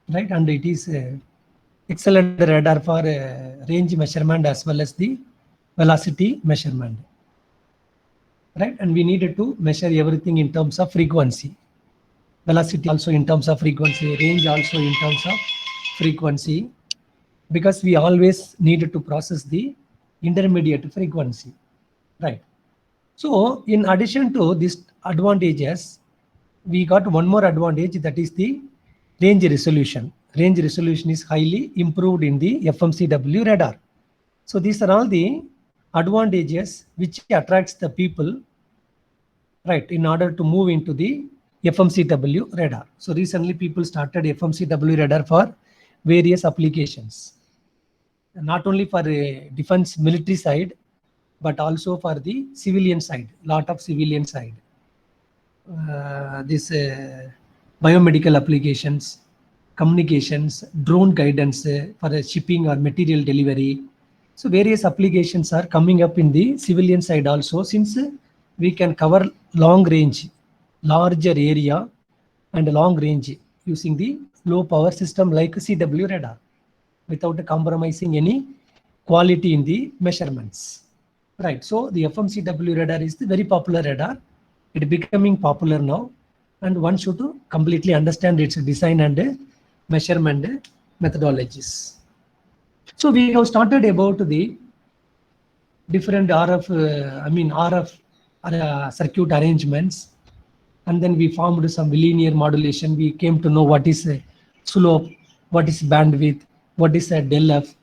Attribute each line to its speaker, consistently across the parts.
Speaker 1: right? And it is excellent radar for range measurement as well as the velocity measurement, right? And we needed to measure everything in terms of frequency, velocity also in terms of frequency, range also in terms of frequency, because we always needed to process the intermediate frequency, right? So in addition to these advantages, we got one more advantage, that is the range resolution. Range resolution is highly improved in the FMCW radar. So these are all the advantages which attracts the people, right, in order to move into the FMCW radar. So recently people started FMCW radar for various applications, not only for defense military side, but also for the civilian side, lot of civilian side. This biomedical applications, communications, drone guidance for shipping or material delivery. So various applications are coming up in the civilian side also, since we can cover long range, larger area and long range using the low power system like CW radar without compromising any quality in the measurements. Right, so the FMCW radar is the very popular radar. It becoming popular now, and one should completely understand its design and measurement methodologies. So we have started about the different RF circuit arrangements, and then we formed some linear modulation. We came to know what is a slope, what is bandwidth, what is a del f,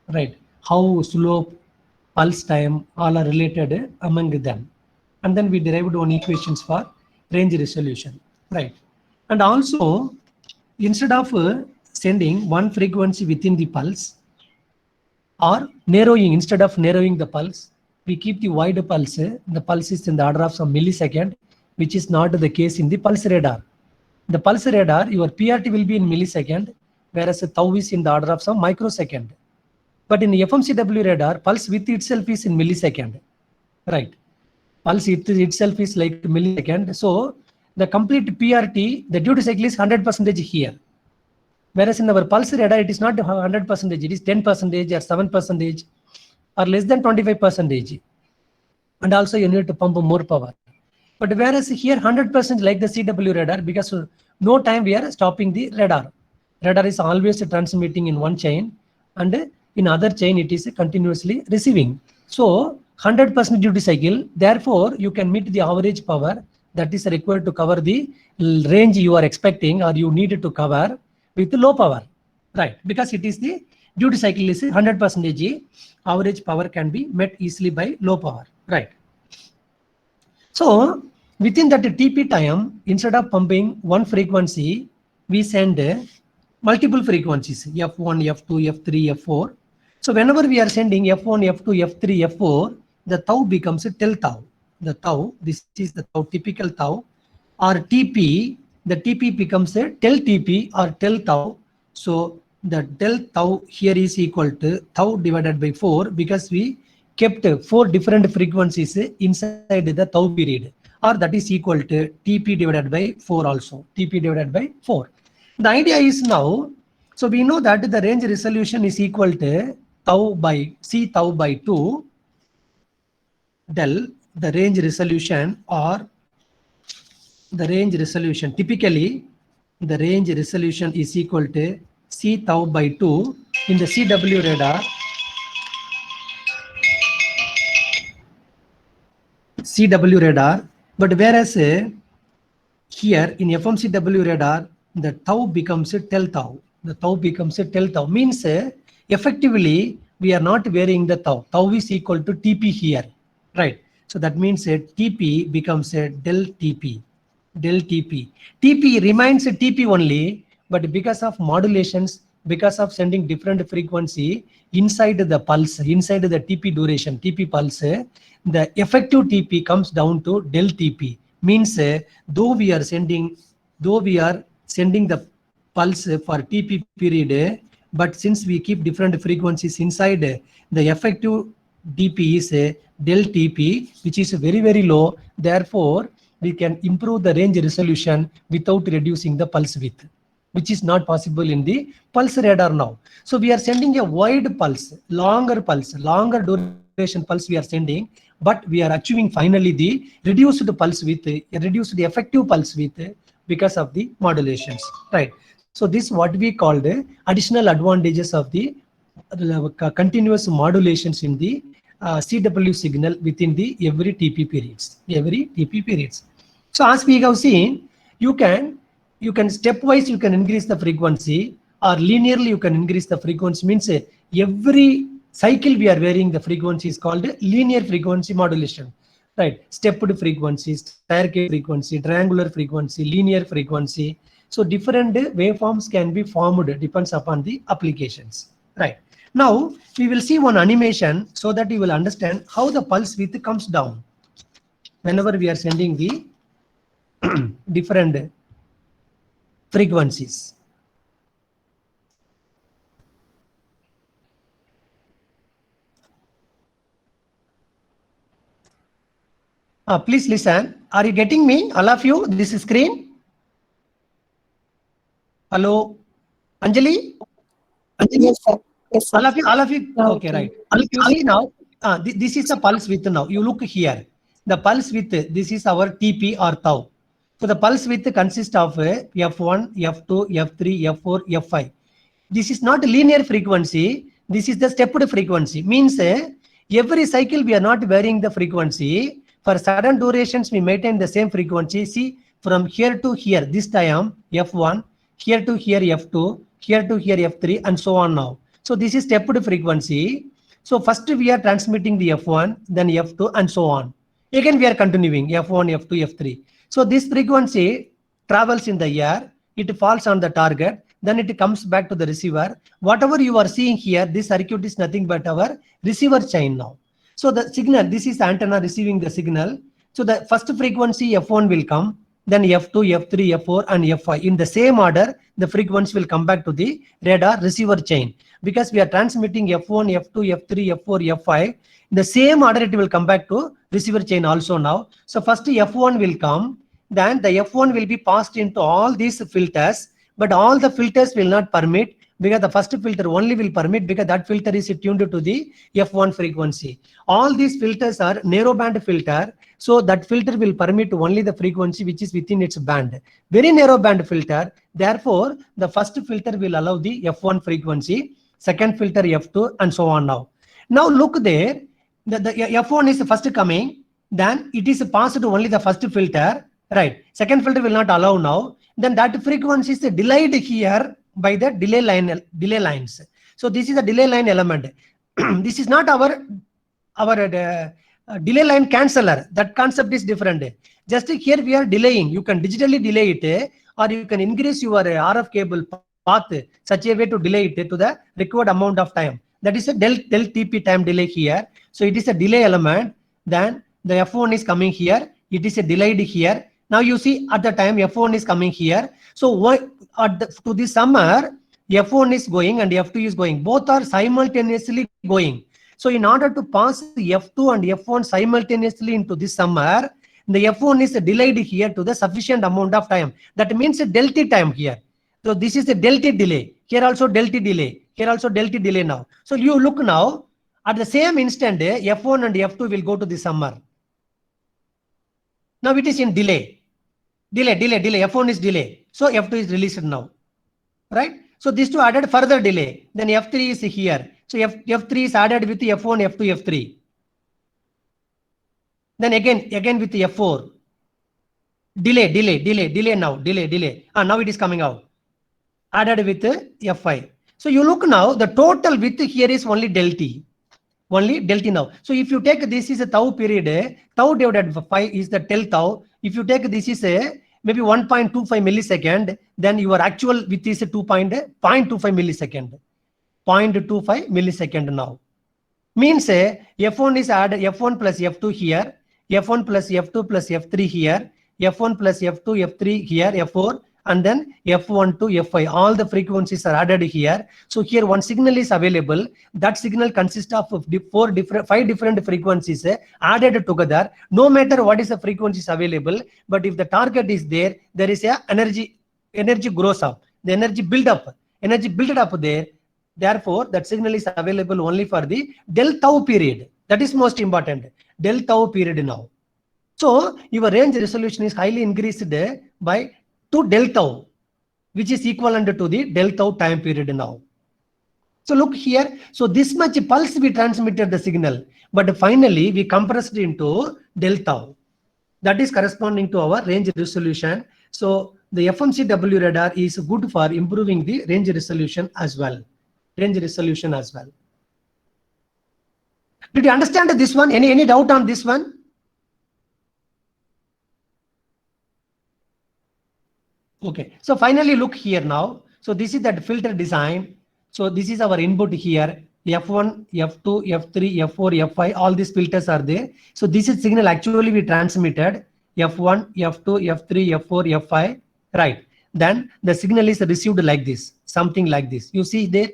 Speaker 1: right? How slope, pulse time, all are related among them. And then we derived one equations for range resolution, right? And also, instead of sending one frequency within the pulse, or narrowing, instead of narrowing the pulse, we keep the wide pulse. The pulse is in the order of some millisecond, which is not the case in the pulse radar. The pulse radar, your PRT will be in millisecond, whereas tau is in the order of some microsecond. But in the FMCW radar, pulse width itself is in millisecond, right? Pulse itself is like millisecond. So the complete PRT, the duty cycle is 100% here. Whereas in our pulse radar, it is not 100%, it is 10% or 7% or less than 25%. And also you need to pump more power. But whereas here 100% like the CW radar, because no time we are stopping the radar. Radar is always transmitting in one chain, and in other chain it is continuously receiving. So 100% duty cycle, therefore you can meet the average power that is required to cover the range you are expecting or you need to cover with low power, right? Because it is the duty cycle is 100%, average power can be met easily by low power, right? So within that TP time, instead of pumping one frequency, we send multiple frequencies, F1, F2, F3, F4. So whenever we are sending F1, F2, F3, F4, the tau becomes a tel tau. The tau, this is the tau, typical tau, or TP, the TP becomes a tel TP or tel tau. So the del tau here is equal to tau divided by 4, because we kept 4 different frequencies inside the tau period, or that is equal to TP divided by 4 also, TP divided by 4. The idea is now, so we know that the range resolution is equal to tau by C tau by 2 del the range resolution, or the range resolution, typically the range resolution is equal to C tau by 2 in the CW radar. CW radar, but whereas here in FMCW radar, the tau becomes a tel tau. The tau becomes a tel tau, means effectively we are not varying the tau. Tau is equal to TP here, right? So that means TP becomes a del TP. Del TP. TP remains a TP only, but because of modulations, because of sending different frequency inside the pulse, inside the TP duration, TP pulse, the effective TP comes down to del TP. Means though we are sending the pulse for TP period, but since we keep different frequencies inside, the effective DP is del TP, which is very, very low. Therefore, we can improve the range resolution without reducing the pulse width. which is not possible in the pulse radar now. So we are sending a wide pulse, longer duration pulse we are sending, but we are achieving finally the reduced pulse with reduced the effective pulse with because of the modulations, right? So this what we called additional advantages of the continuous modulations in the CW signal within the every TP periods. So as we have seen, you can stepwise you can increase the frequency, or linearly you can increase the frequency. Means every cycle we are varying the frequency is called linear frequency modulation, right? Stepped frequency, staircase frequency, triangular frequency, linear frequency. So different waveforms can be formed, depends upon the applications, right? Now we will see one animation so that you will understand how the pulse width comes down whenever we are sending the different frequencies. Please listen. Are you getting me, all of you? This is screen. Hello, Anjali.
Speaker 2: Yes, sir. Yes, sir.
Speaker 1: All of you. Okay, right. You see now, this is the pulse width now. You look here. The pulse width, this is our TP or tau. So the pulse width consists of F1, F2, F3, F4, F5. This is not linear frequency. This is the stepped frequency. Means every cycle we are not varying the frequency. For certain durations we maintain the same frequency. See, from here to here, this time F1, here to here F2, here to here F3, and so on now. So this is stepped frequency. So first we are transmitting the F1, then F2, and so on. Again we are continuing F1, F2, F3. So this frequency travels in the air, it falls on the target, then it comes back to the receiver. Whatever you are seeing here, this circuit is nothing but our receiver chain now. So the signal, this is the antenna receiving the signal. So the first frequency F1 will come, then F2, F3, F4, and F5. In the same order, the frequency will come back to the radar receiver chain. Because we are transmitting F1, F2, F3, F4, F5, in the same order it will come back to receiver chain also now. So first F1 will come, then the F1 will be passed into all these filters, but all the filters will not permit, because the first filter only will permit, because that filter is tuned to the F1 frequency. All these filters are narrow band filter, so that filter will permit only the frequency which is within its band. Very narrow band filter, therefore the first filter will allow the F1 frequency, second filter F2, and so on now. Now look there, the F1 is first coming, then it is passed to only the first filter, right? Second filter will not allow now. Then that frequency is delayed here by the delay lines. So this is a delay line element. This is not our delay line canceller. That concept is different. Just here we are delaying. You can digitally delay it, or you can increase your RF cable path such a way to delay it to the required amount of time. That is a del TP time delay here. So it is a delay element. Then the F1 is coming here. It is a delayed here. Now you see at the time F1 is coming here. So to the summer, F1 is going and F2 is going. Both are simultaneously going. So in order to pass F2 and F1 simultaneously into this summer, the F1 is delayed here to the sufficient amount of time. That means a delta time here. So this is a delta delay. Here also delta delay. Here also delta delay now. So you look now, at the same instant, F1 and F2 will go to the summer. Now it is in delay. Delay. F1 is delay. So F2 is released now. Right? So these two added further delay. Then F3 is here. So F3 is added with F1, F2, F3. Then again with F4. Delay now. Delay. Now it is coming out. Added with F5. So you look now, the total width here is only del T. Only del T now. So if you take this is a tau period, tau divided by 5 is the del tau. If you take this is a maybe 1.25 millisecond, then your actual width is 0.25 millisecond. 0.25 millisecond now. Means F1 is added, F1 plus F2 here, F1 plus F2 plus F3 here, F1 plus F2, F3 here, F4, and then F1 to F5. All the frequencies are added here. So here one signal is available. That signal consists of 5 different frequencies added together. No matter what is the frequencies available, but if the target is there, there is a energy grows up. the energy build up there. Therefore, that signal is available only for the del tau period. That is most important. Del tau period now. So your range resolution is highly increased by 2 del tau, which is equivalent to the del tau time period now. So look here. So this much pulse we transmitted the signal, but finally we compressed into del tau. That is corresponding to our range resolution. So the FMCW radar is good for improving the range resolution as well. Did you understand this one? Any doubt on this one? Okay. So finally, look here now. So this is that filter design. So this is our input here. F1, F2, F3, F4, F5, all these filters are there. So this is signal actually we transmitted F1, F2, F3, F4, F5, right? Then the signal is received like this, something like this. You see there,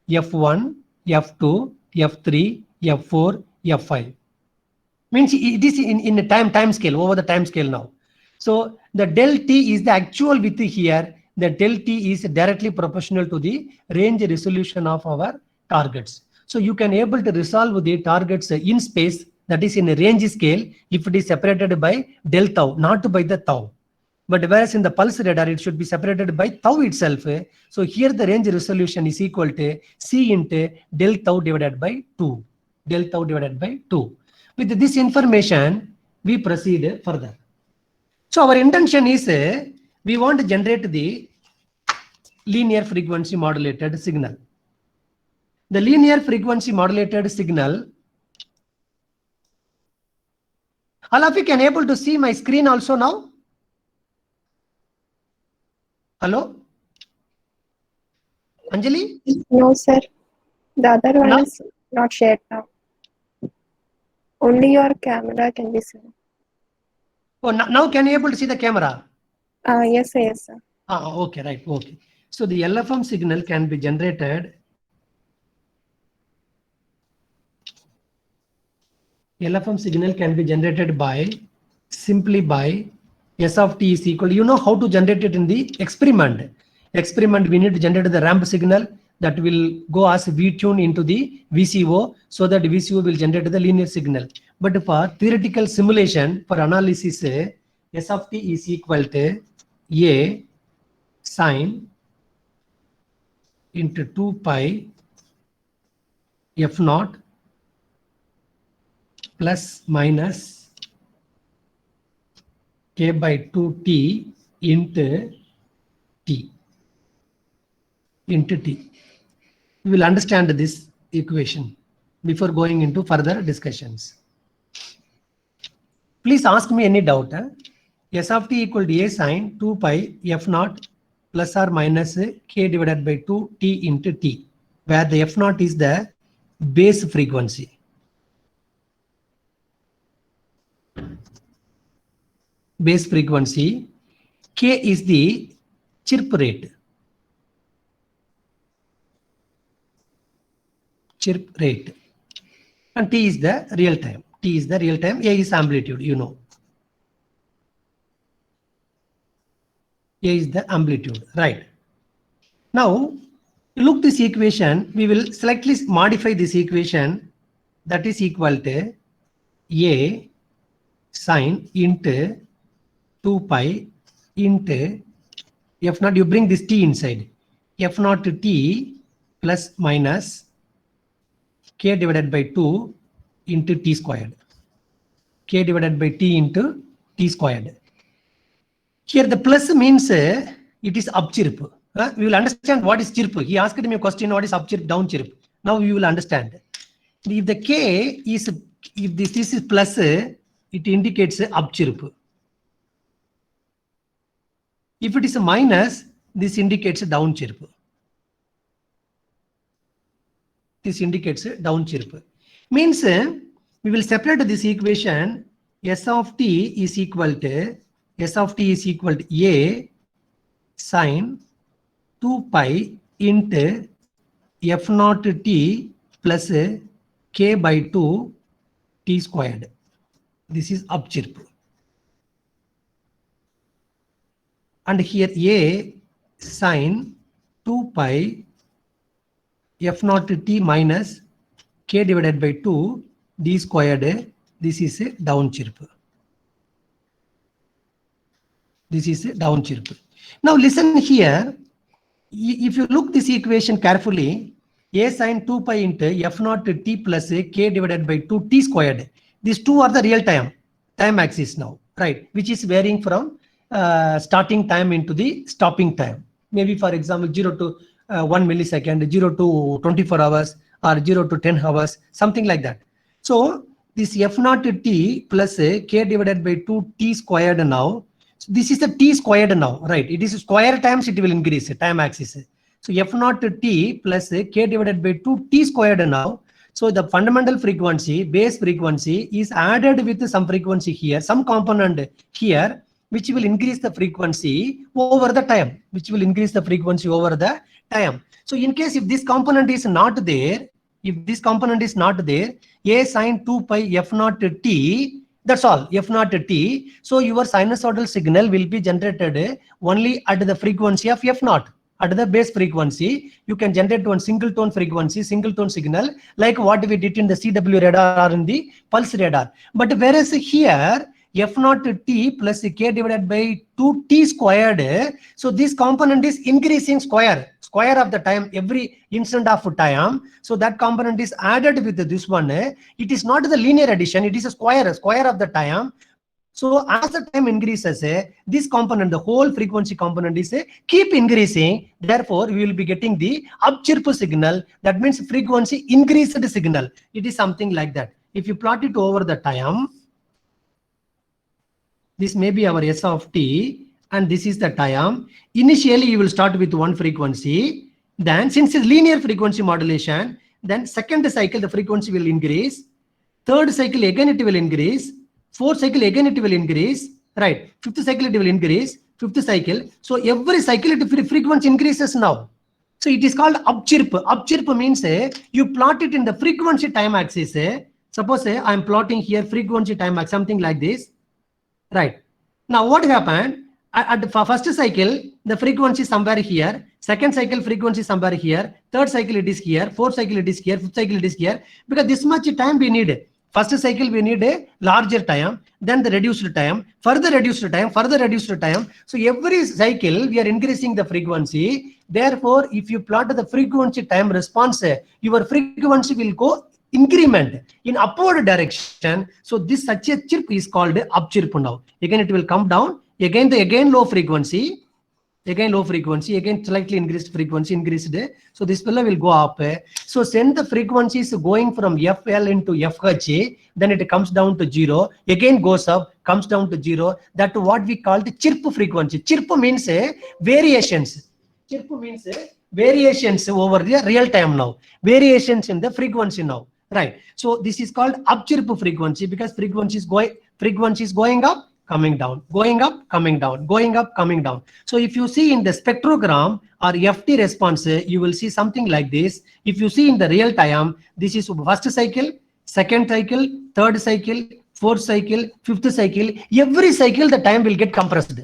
Speaker 1: F1, F2, F3, F4, F5. Means it is in a time scale, over the time scale now. So the del T is the actual width here. The del T is directly proportional to the range resolution of our targets. So you can able to resolve the targets in space, that is in a range scale, if it is separated by del tau, not by the tau. But whereas in the pulse radar, it should be separated by tau itself. So here the range resolution is equal to C into del tau divided by 2. Del tau divided by 2. With this information, we proceed further. So our intention is we want to generate the linear frequency modulated signal. The linear frequency modulated signal. All of you can able to see my screen also now? Hello? Anjali?
Speaker 2: No, sir. The other one
Speaker 1: No?
Speaker 2: is not shared now. Only your camera can be seen.
Speaker 1: Oh, now can you able to see the camera?
Speaker 2: Yes, sir. Yes, sir.
Speaker 1: Okay, right. Okay. So the LFM signal can be generated. LFM signal can be generated by simply by S of t is equal. You know how to generate it in the experiment. Experiment, we need to generate the ramp signal that will go as V tune into the VCO, so that VCO will generate the linear signal. But for theoretical simulation, for analysis, S of t is equal to A sine into 2 pi F naught plus minus K by 2t into t. We will understand this equation before going into further discussions. Please ask me any doubt. S of t equal to A sine 2 pi F naught plus or minus K divided by 2t into t, where the F naught is the base frequency. Base frequency. K is the chirp rate. And T is the real time. A is amplitude, you know. A is the amplitude, right? Now, look this equation, we will slightly modify this equation, that is equal to A sine into 2 pi into F naught, you bring this T inside. F naught to T plus minus K divided by 2 into T squared. K divided by T into T squared. Here the plus means it is up chirp. We will understand what is chirp. He asked me a question, what is up chirp, down chirp. Now we will understand. If the K is, if this is plus, it indicates up chirp. If it is a minus, this indicates down chirp. This indicates down chirp. Means we will separate this equation. S of t is equal to A sine 2 pi into F naught t plus K by 2 t squared. This is up chirp. And here A sine 2 pi f naught t minus k divided by 2 d squared. This is a down chirp. This is a down chirp. Now listen here. If you look this equation carefully, a sine 2 pi into f naught t plus k divided by 2 t squared. These two are the real time axis now, right? Which is varying from starting time into the stopping time. Maybe for example, 0 to 1 millisecond, 0 to 24 hours, or 0 to 10 hours, something like that. So this f naught t plus k divided by 2 t squared now. So this is the t squared now, right? It is square times it will increase time axis. So f naught t plus k divided by 2 t squared now. So the fundamental frequency, base frequency is added with some frequency here, some component here, which will increase the frequency over the time, So in case if this component is not there, a sine 2 pi f naught t, that's all, f naught t. So your sinusoidal signal will be generated only at the frequency of f naught. At the base frequency, you can generate one single tone frequency, single tone signal, like what we did in the CW radar or in the pulse radar. But whereas here, f naught t plus k divided by 2 t squared, so this component is increasing square of the time, every instant of time. So that component is added with this one. It is not the linear addition, it is a square of the time. So as the time increases, this component, the whole frequency component is keep increasing. Therefore, we will be getting the upchirp signal. That means frequency increased signal. It is something like that. If you plot it over the time, this may be our s of t, and this is the time. Initially, you will start with one frequency. Then, since it's linear frequency modulation, then second cycle the frequency will increase. Third cycle again it will increase. Fourth cycle again it will increase, right? Fifth cycle it will increase. Fifth cycle. So every cycle the frequency increases now. So it is called upchirp. Upchirp means you plot it in the frequency time axis. Suppose I am plotting here frequency time axis, something like this, right? Now what happened? At the first cycle, the frequency is somewhere here. Second cycle frequency somewhere here. Third cycle it is here. Fourth cycle it is here. Fifth cycle it is here. Because this much time we need. First cycle we need a larger time, then the reduced time, further reduced time. So every cycle we are increasing the frequency. Therefore, if you plot the frequency time response, your frequency will go increment in upward direction. So this such a chirp is called upchirp now. Again it will come down. Again low frequency. Again slightly increased frequency, So this fellow will go up. So when the frequency is going from FL into FH, then it comes down to 0. Again goes up, comes down to 0. That's what we call the chirp frequency. Chirp means variations. Variations over the real time now. Variations in the frequency now. Right. So this is called upchirp frequency because frequency is going up, coming down, going up, coming down, going up, coming down. So if you see in the spectrogram or FT response, you will see something like this. If you see in the real time, this is first cycle, second cycle, third cycle, fourth cycle, fifth cycle. Every cycle, the time will get compressed.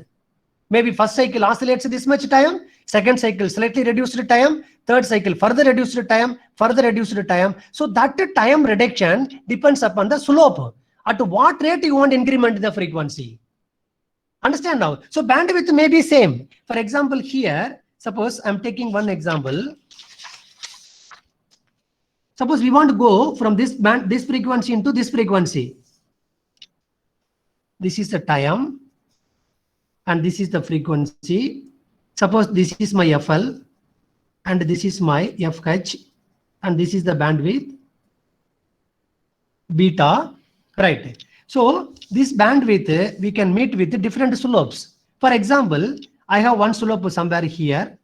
Speaker 1: Maybe first cycle oscillates this much time, second cycle slightly reduced time, third cycle further reduced time. So that time reduction depends upon the slope. At what rate you want to increment the frequency? Understand now? So bandwidth may be same. For example, here, suppose I'm taking one example. Suppose we want to go from this frequency into this frequency. This is the time, and this is the frequency. Suppose this is my FL, and this is my FH, and this is the bandwidth, beta. Right. So this bandwidth we can meet with different slopes. For example, I have one slope somewhere here.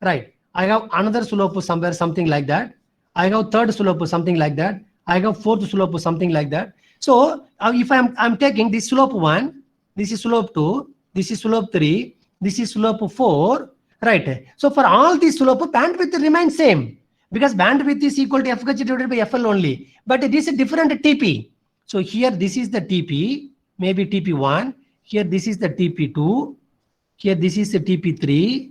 Speaker 1: Right. I have another slope somewhere, something like that. I have third slope, something like that. I have fourth slope, something like that. So if I'm taking this slope 1, this is slope 2, this is slope 3, this is slope 4. Right. So for all these slope, bandwidth remains same because bandwidth is equal to FH divided by FL only. But it is a different TP. So here this is the TP, maybe TP1. Here this is the TP2. Here this is the TP3.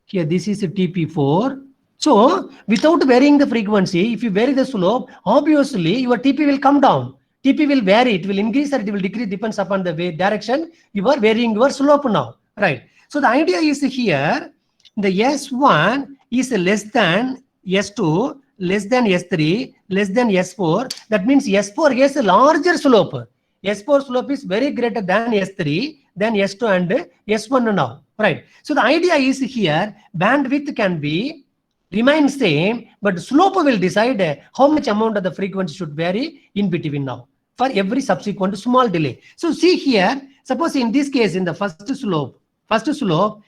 Speaker 1: Here, this is a TP4. So, without varying the frequency, if you vary the slope, obviously your TP will come down. TP will vary, it will increase or it will decrease, depends upon the direction you are varying your slope now, right? So, the idea is here, the S1 is less than S2, less than S3, less than S4. That means S4 has a larger slope. S4 slope is very greater than S3, then S2 and S1 now, right? So the idea is here, bandwidth can be remain same, but slope will decide how much amount of the frequency should vary in between now for every subsequent small delay. So see here, suppose in this case, in the first slope,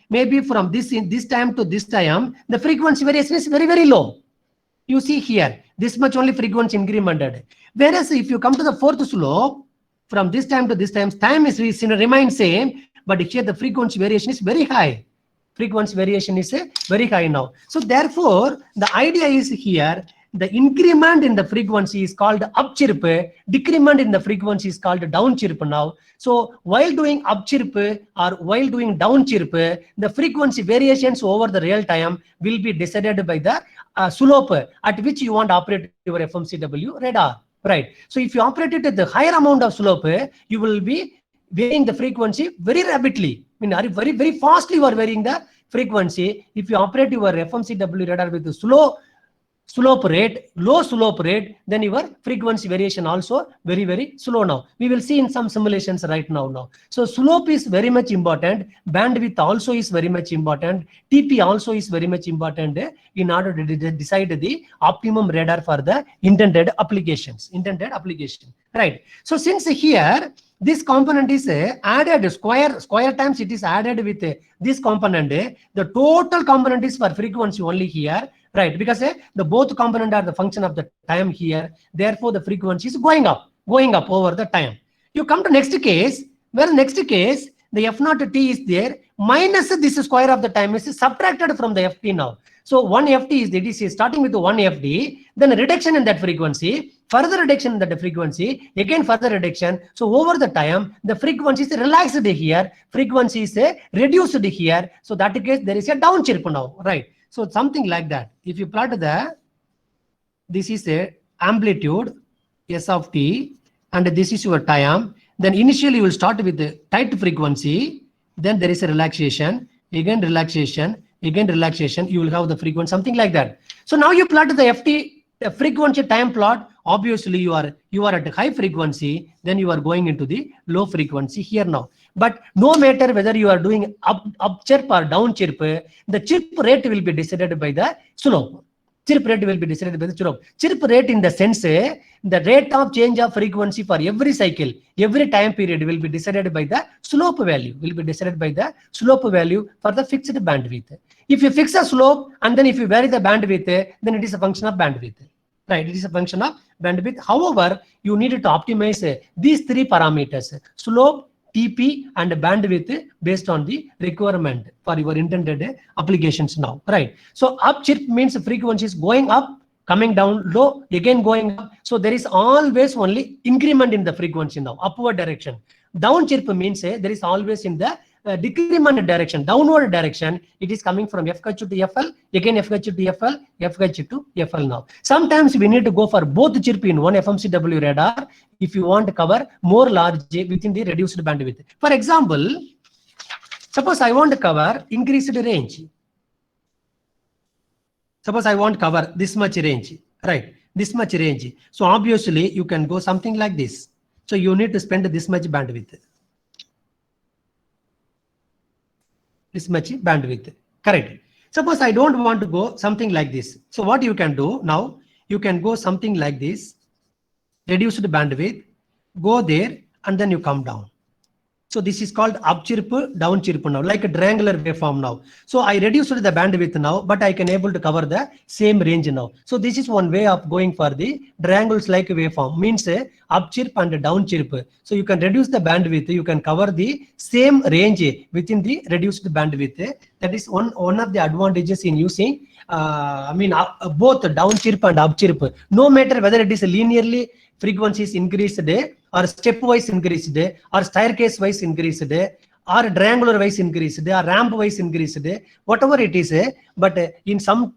Speaker 1: maybe from this time to this time, the frequency variation is very, very low. You see here, this much only frequency incremented. Whereas if you come to the fourth slope, from this time to this time is remains same, but here the frequency variation is very high. Frequency variation is very high now. So therefore, the idea is here, the increment in the frequency is called up chirp, decrement in the frequency is called down chirp now. So while doing up chirp or while doing down chirp, the frequency variations over the real time will be decided by the slope at which you want to operate your FMCW radar. Right. So if you operate it at the higher amount of slope, you will be varying the frequency very rapidly. I mean, very, very fastly you are varying the frequency. If you operate your FMCW radar with low slope rate, then your frequency variation also very, very slow now. We will see in some simulations right now. So slope is very much important. Bandwidth also is very much important. TP also is very much important in order to decide the optimum radar for the intended applications. Right. So since here, this component is added square times it is added with this component, the total component is for frequency only here. Right, because the both component are the function of the time here. Therefore, the frequency is going up over the time. You come to next case, where next case, the F0 t is there, minus this square of the time is subtracted from the FT now. So 1 FT is starting with 1 FD, then a reduction in that frequency, further reduction in that frequency, again further reduction. So over the time, the frequency is relaxed here, frequency is reduced here. So that case, there is a down chirp now, right? So something like that. If you plot this is a amplitude S of t, and this is your time. Then initially you will start with the tight frequency. Then there is a relaxation, again relaxation, again relaxation. You will have the frequency, something like that. So now you plot the FT, the frequency time plot. Obviously you are at a high frequency. Then you are going into the low frequency here now. But no matter whether you are doing up chirp or down chirp, the chirp rate will be decided by the slope. Chirp rate will be decided by the slope. Chirp rate in the sense, the rate of change of frequency for every cycle, every time period will be decided by the slope value, for the fixed bandwidth. If you fix a slope and then if you vary the bandwidth, then it is a function of bandwidth. Right, it is a function of bandwidth. However, you need to optimize these three parameters: slope, TP and bandwidth based on the requirement for your intended applications now, right? So up chirp means the frequency is going up, coming down, low, again going up. So there is always only increment in the frequency now, upward direction. Down chirp means there is always in the decrement direction, downward direction. It is coming from FH to FL, again FH to FL, FH to FL now. Sometimes we need to go for both chirp in one FMCW radar if you want to cover more large within the reduced bandwidth. For example, suppose I want to cover increased range. Suppose I want to cover this much range, right? This much range. So obviously you can go something like this. So you need to spend this much bandwidth. This much bandwidth, correct? Suppose I don't want to go something like this. So what you can do now, you can go something like this, reduced bandwidth, go there and then you come down. So this is called up chirp, down chirp now, like a triangular waveform now. So I reduced the bandwidth now, but I can able to cover the same range now. So this is one way of going for the triangles like waveform, means up chirp and down chirp. So you can reduce the bandwidth, you can cover the same range within the reduced bandwidth. That is one of the advantages in using both down chirp and up chirp. No matter whether it is linearly frequencies increased or stepwise increased or staircase wise increased or triangular wise increased, or ramp wise increased, whatever it is, but in some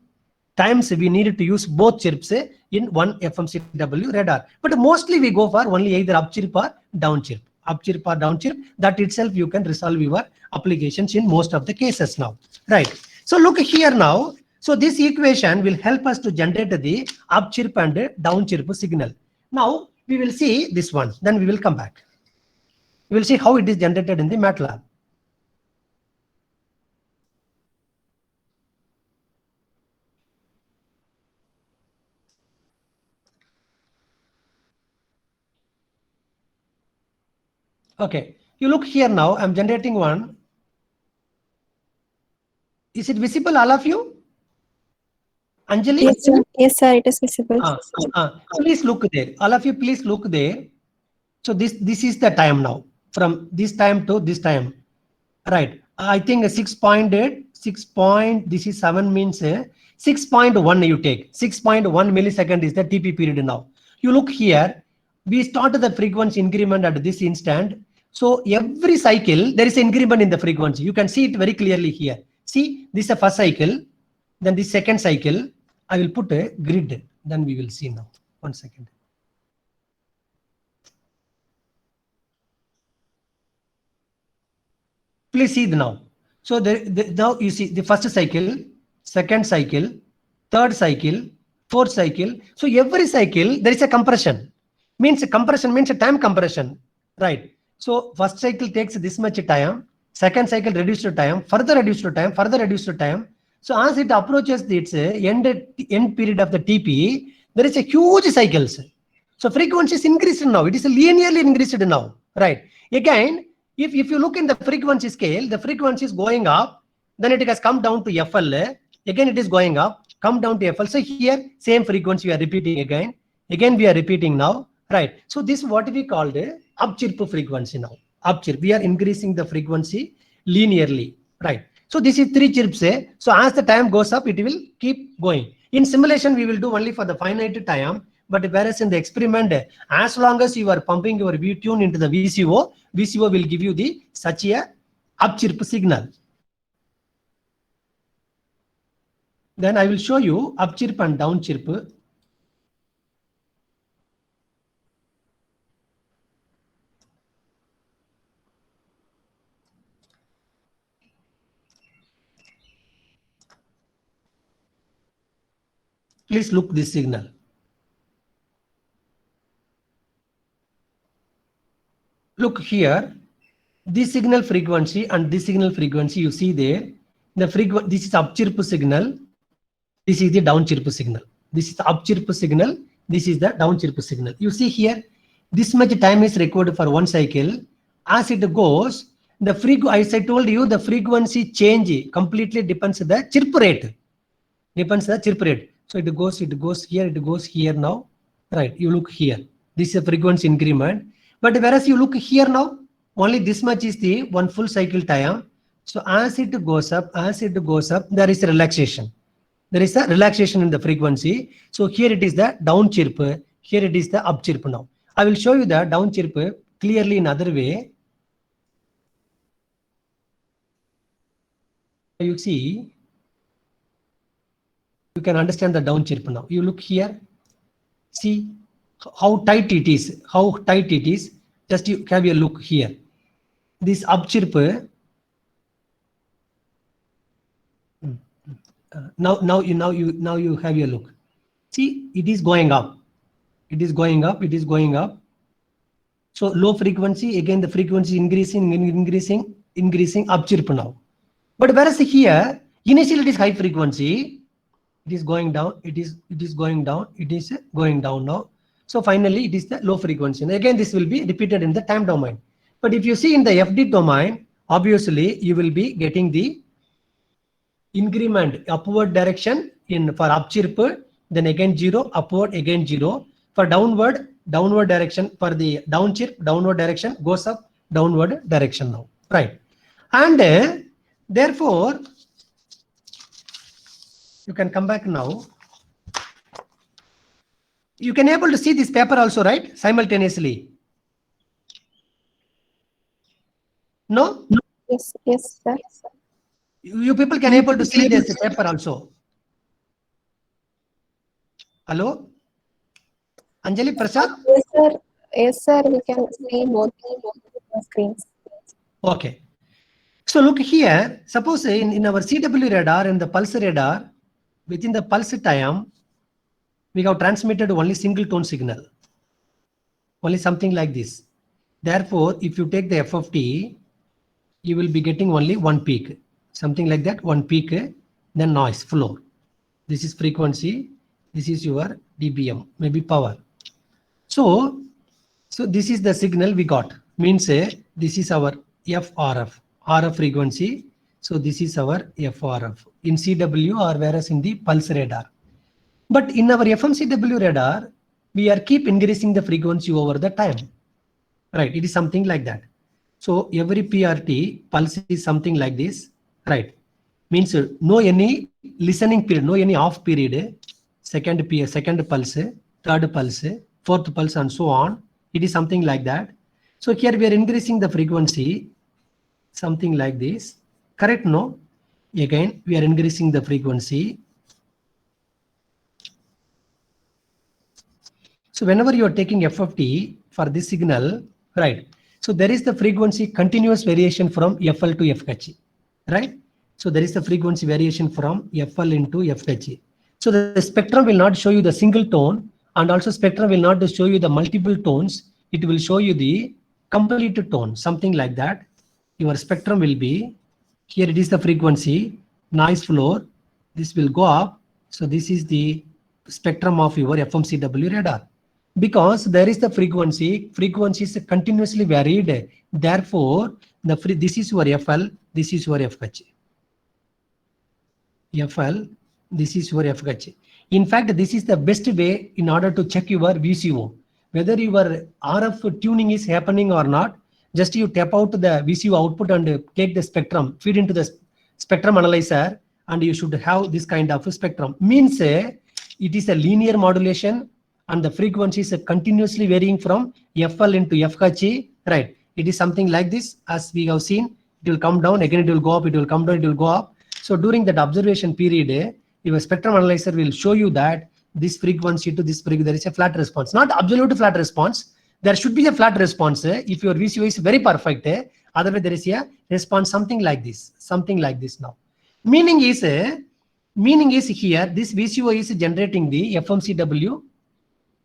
Speaker 1: times we needed to use both chirps in one FMCW radar. But mostly we go for only either up chirp or down chirp. Up chirp or down chirp, that itself you can resolve your applications in most of the cases now, right? So look here now. So this equation will help us to generate the up chirp and down chirp signal. Now we will see this one, then we will come back. We will see how it is generated in the MATLAB. Okay, you look here now, I'm generating one. Is it visible, all of you? Anjali?
Speaker 2: Yes, sir. Yes, sir. It is visible.
Speaker 1: Please look there. All of you, please look there. So this is the time now, from this time to this time, right? I think 6.8, 6 point, this is 7 means 6.1 you take. 6.1 millisecond is the TP period now. You look here, we started the frequency increment at this instant. So every cycle, there is an increment in the frequency. You can see it very clearly here. See, this is the first cycle, then the second cycle. I will put a grid, then we will see now. 1 second. Please see now. So now you see the first cycle, second cycle, third cycle, fourth cycle. So every cycle there is a compression. Means a compression means a time compression, right? So first cycle takes this much time, second cycle reduced to time, further reduced to time, further reduced to time. So as it approaches its end period of the TP, there is a huge cycles. So frequency is increased now. It is linearly increased now, right? Again, if you look in the frequency scale, the frequency is going up, then it has come down to FL. Again, it is going up, come down to FL. So here, same frequency we are repeating again. Again, we are repeating now, right? So this is what we called up chirp frequency now. Up chirp. We are increasing the frequency linearly, right? So this is 3 chirps. So as the time goes up, it will keep going. In simulation, we will do only for the finite time. But whereas in the experiment, as long as you are pumping your V tune into the VCO, VCO will give you the such a up chirp signal. Then I will show you up chirp and down chirp. Please look this signal. Look here, this signal frequency and this signal frequency you see there. The frequency, this is up chirp signal. This is the down chirp signal. This is the up chirp signal. This is the down chirp signal. You see here, this much time is required for one cycle. As it goes, the frequency, as I told you, the frequency change completely depends on the chirp rate. Depends on the chirp rate. So it goes here, it goes here now. Right, you look here. This is a frequency increment. But whereas you look here now, only this much is the one full cycle time. So as it goes up, there is a relaxation. There is a relaxation in the frequency. So here it is the down chirp, here it is the up chirp now. I will show you the down chirp clearly in other way. You see, you can understand the down chirp now. You look here, see how tight it is, Just you have a look here. This up chirp, now you have a look. See, it is going up. It is going up. So low frequency, again the frequency increasing up chirp now. But whereas here, initially it is high frequency, it is going down, it is going down now. So finally it is the low frequency. And again, this will be repeated in the time domain. But if you see in the FD domain, obviously you will be getting the increment upward direction for up chirp, then again 0, upward again 0. For downward direction, for the down chirp, downward direction goes up, downward direction now, right? And therefore, you can come back now. You can able to see this paper also, right? Simultaneously. No?
Speaker 2: Yes, sir.
Speaker 1: You people can able to see this paper also. Hello? Anjali Prasad?
Speaker 2: Yes, sir. Yes, sir. We can see both screens.
Speaker 1: Okay. So look here, suppose in our CW radar and the pulse radar, within the pulse time, we have transmitted only single tone signal, only something like this. Therefore, if you take the FFT, you will be getting only one peak, something like that, one peak, then noise floor. This is frequency, this is your dBm, maybe power. So this is the signal we got, means this is our RF frequency. So this is our FRF in CW or whereas in the pulse radar. But in our FMCW radar, we are keep increasing the frequency over the time. Right, it is something like that. So every PRT pulse is something like this, right? Means no any listening period, no any off period, second pulse, third pulse, fourth pulse, and so on. It is something like that. So here we are increasing the frequency, something like this. Correct? No? Again, we are increasing the frequency. So whenever you are taking FFT for this signal, right? So there is the frequency continuous variation from FL to FH, right? So there is the frequency variation from FL into FH. So the spectrum will not show you the single tone, and also spectrum will not show you the multiple tones. It will show you the complete tone, something like that. Your spectrum will be, here it is the frequency, noise floor, this will go up. So this is the spectrum of your FMCW radar. Because there is the frequency is continuously varied. Therefore, this is your FL, this is your FH. FL, this is your FH. In fact, this is the best way in order to check your VCO. Whether your RF tuning is happening or not, just you tap out the VCO output and take the spectrum, feed into the spectrum analyzer, and you should have this kind of a spectrum. Means it is a linear modulation and the frequency is continuously varying from FL into FH, right? It is something like this, as we have seen. It will come down, again it will go up, it will come down, it will go up. So during that observation period, your spectrum analyzer will show you that this frequency to this frequency, there is a flat response, not absolute flat response. There should be a flat response if your VCO is very perfect. Otherwise, there is a response something like this now. Meaning is here, this VCO is generating the FMCW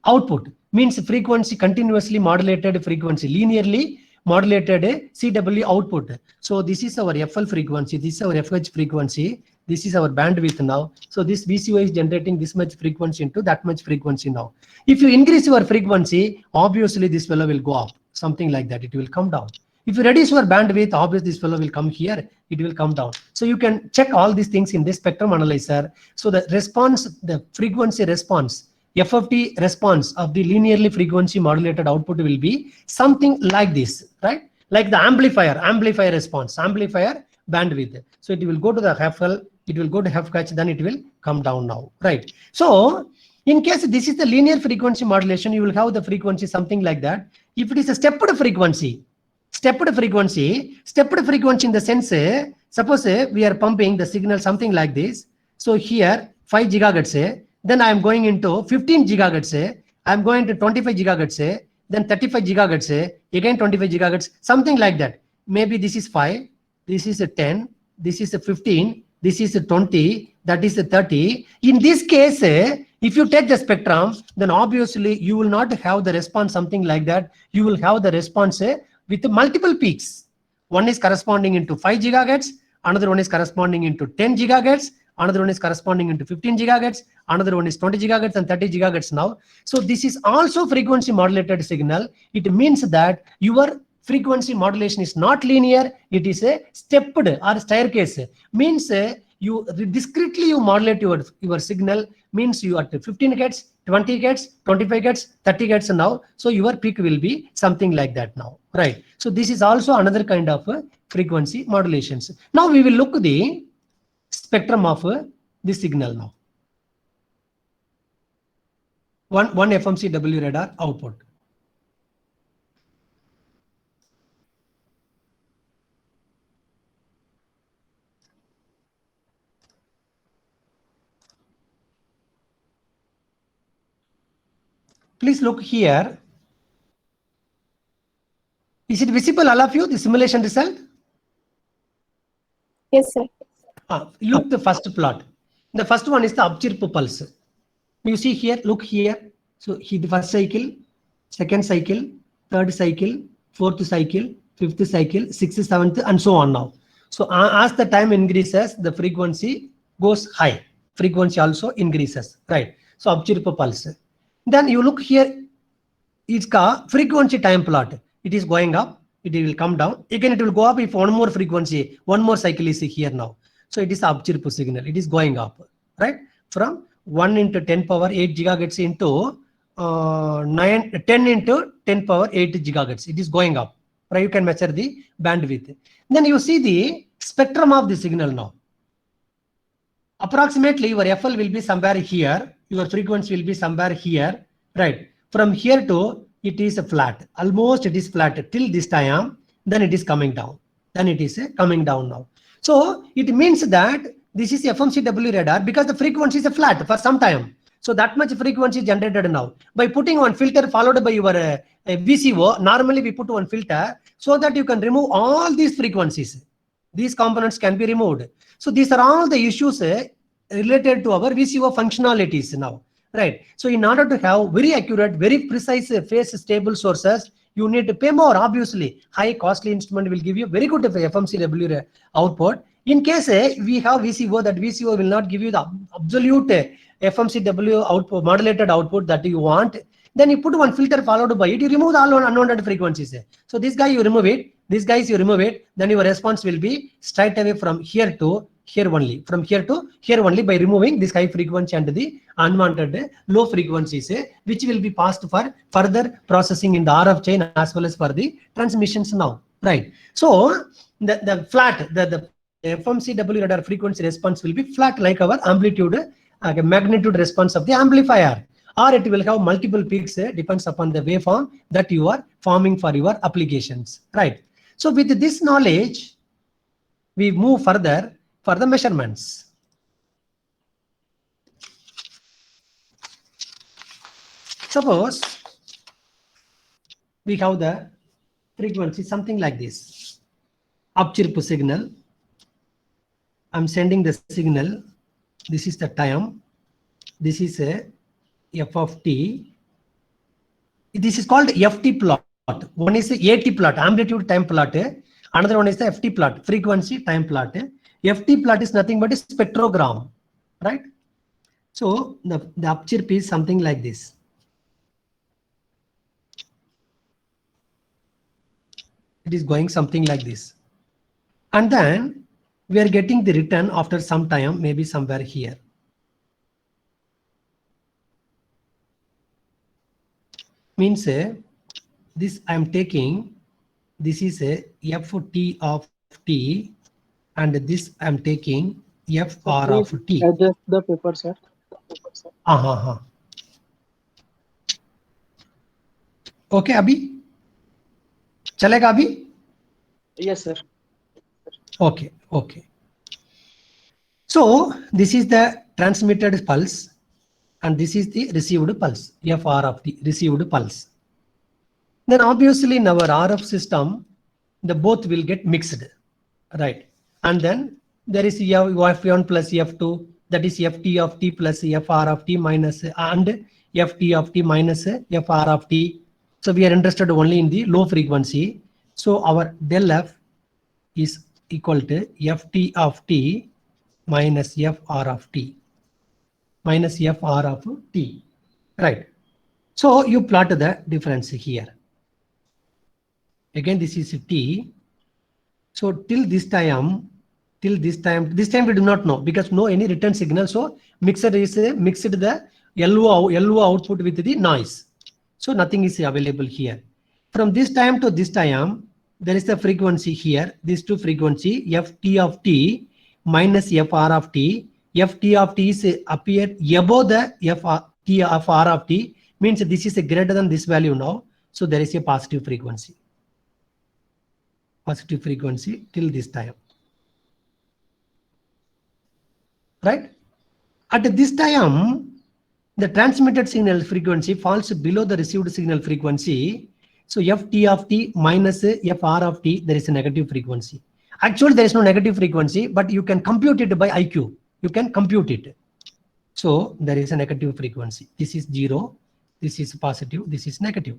Speaker 1: output, means frequency continuously modulated frequency, linearly modulated CW output. So this is our FL frequency, this is our FH frequency, this is our bandwidth now. So this VCO is generating this much frequency into that much frequency now. If you increase your frequency, obviously this fellow will go up, something like that, it will come down. If you reduce your bandwidth, obviously this fellow will come here, it will come down. So you can check all these things in this spectrum analyzer. So the response, the frequency response, FFT response of the linearly frequency modulated output will be something like this, right? Like the amplifier response, amplifier bandwidth. So it will go to the FL, it will go to FH, then it will come down now, right? So in case this is the linear frequency modulation, you will have the frequency something like that. If it is a stepped frequency in the sense, suppose we are pumping the signal something like this. So here 5 gigahertz, then I am going into 15 gigahertz, I am going to 25 gigahertz, then 35 gigahertz, again 25 gigahertz, something like that. Maybe this is 5, this is a 10, this is a 15, this is a 20, that is a 30. In this case, if you take the spectrum, then obviously you will not have the response something like that. You will have the response with multiple peaks. One is corresponding into 5 gigahertz, another one is corresponding into 10 gigahertz, another one is corresponding into 15 gigahertz, another one is 20 gigahertz and 30 gigahertz now. So this is also frequency modulated signal. It means that your frequency modulation is not linear, it is a stepped or staircase. Means you discretely you modulate your signal, means you are at 15 hertz, 20 hertz, 25 hertz, 30 hertz now. So your peak will be something like that now, right? So this is also another kind of frequency modulations. Now we will look at the spectrum of this signal now. One FMCW radar output. Please look here. Is it visible, all of you, the simulation result?
Speaker 2: Yes, sir.
Speaker 1: Look the first plot. The first one is the upchirp pulse. You see here, look here. So the first cycle, second cycle, third cycle, fourth cycle, fifth cycle, sixth, seventh, and so on now. So as the time increases, the frequency goes high. Frequency also increases, right? So upchirp pulse. Then you look here, it's called frequency time plot. It is going up, it will come down. Again, it will go up if one more frequency, one more cycle is here now. So it is upchirp signal. It is going up, right? From 1 into 10 power 8 gigahertz into 10 into 10 power 8 gigahertz. It is going up, right? You can measure the bandwidth. Then you see the spectrum of the signal now. Approximately your FL will be somewhere here. Your frequency will be somewhere here, right? From here to it is a flat. Almost it is flat till this time. Then it is coming down. Then it is coming down now. So it means that this is FMCW radar because the frequency is flat for some time. So that much frequency generated now. By putting one filter followed by your VCO, normally we put one filter so that you can remove all these frequencies. These components can be removed. So these are all the issues related to our VCO functionalities now, right? So in order to have very accurate, very precise phase stable sources, you need to pay more. Obviously, high costly instrument will give you very good FMCW output. In case we have VCO, that VCO will not give you the absolute FMCW output, modulated output that you want. Then you put one filter followed by it, you remove all unwanted frequencies. So this guy you remove it, this guys you remove it, then your response will be straight away from here to here only, from here to here only by removing this high frequency and the unwanted low frequencies, which will be passed for further processing in the RF chain as well as for the transmissions now, right? So the flat, the FMCW radar frequency response will be flat like our amplitude, magnitude response of the amplifier, or it will have multiple peaks, depends upon the waveform that you are forming for your applications, right? So with this knowledge, we move further for the measurements. Suppose we have the frequency something like this, upchirp signal. I'm sending the signal. This is the time. This is a f of t. This is called FT plot. One is the AT plot, amplitude time plot. Another one is the FT plot, frequency time plot. FT plot is nothing but a spectrogram, right? So the upchirp is something like this. It is going something like this. And then we are getting the return after some time, maybe somewhere here. Means this I am taking, this is a ft of t, and this I am taking fr of t.
Speaker 3: Adjust the paper, sir.
Speaker 1: Okay, Abhi? Chalega Abhi?
Speaker 3: Yes, sir.
Speaker 1: Okay, okay. So this is the transmitted pulse, and this is the received pulse, fr of t, received pulse. Then obviously in our RF system, the both will get mixed, right? And then there is f1 plus f2, that is ft of t plus fr of t minus, and ft of t minus fr of t. So we are interested only in the low frequency. So our del f is equal to ft of t minus fr of t, minus fr of t, right? So you plot the difference here. Again, this is t. So till this time we do not know because no any return signal. So mixer is mixed the LO output with the noise. So nothing is available here. From this time to this time, there is the frequency here. These two frequency ft of t minus fr of t. Ft of t is appear above the ft of r of t, means this is greater than this value now. So there is a positive frequency. Positive frequency till this time, right? At this time, the transmitted signal frequency falls below the received signal frequency. So ft of t minus fr of t, there is a negative frequency. Actually, there is no negative frequency, but you can compute it by IQ. You can compute it. So there is a negative frequency. This is 0. This is positive. This is negative.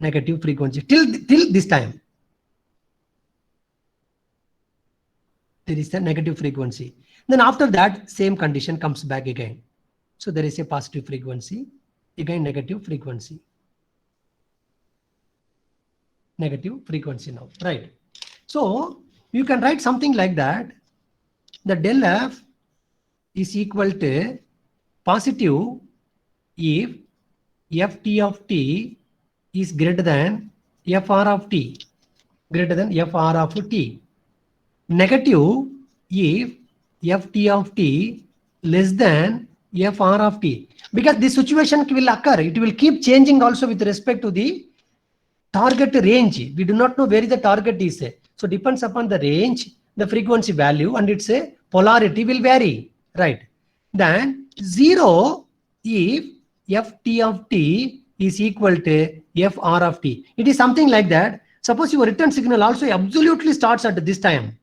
Speaker 1: Negative frequency till this time. There is a negative frequency. Then after that, same condition comes back again. So there is a positive frequency, again negative frequency. Negative frequency now, right? So you can write something like that. The del F is equal to positive if ft of t is greater than fr of t, greater than fr of t. Negative if ft of t less than fr of t, because this situation will occur. It will keep changing also with respect to the target range. We do not know where the target is. So depends upon the range, the frequency value, and its polarity will vary, right? Then 0 if ft of t is equal to fr of t. It is something like that. Suppose your return signal also absolutely starts at this time.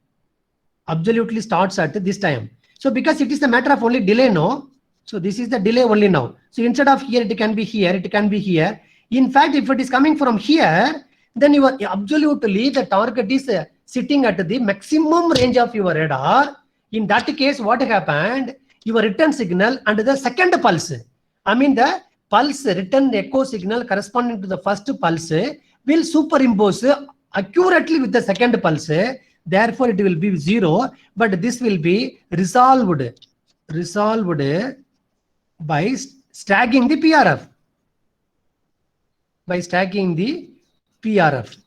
Speaker 1: Absolutely starts at this time. So because it is a matter of only delay, no? So this is the delay only now. So instead of here, it can be here, it can be here. In fact, if it is coming from here, then you are absolutely the target is sitting at the maximum range of your radar. In that case, what happened? Your return signal and the second pulse, I mean the pulse return echo signal corresponding to the first pulse will superimpose accurately with the second pulse. Therefore, it will be 0, but this will be resolved by stacking the PRF. By stacking the PRF.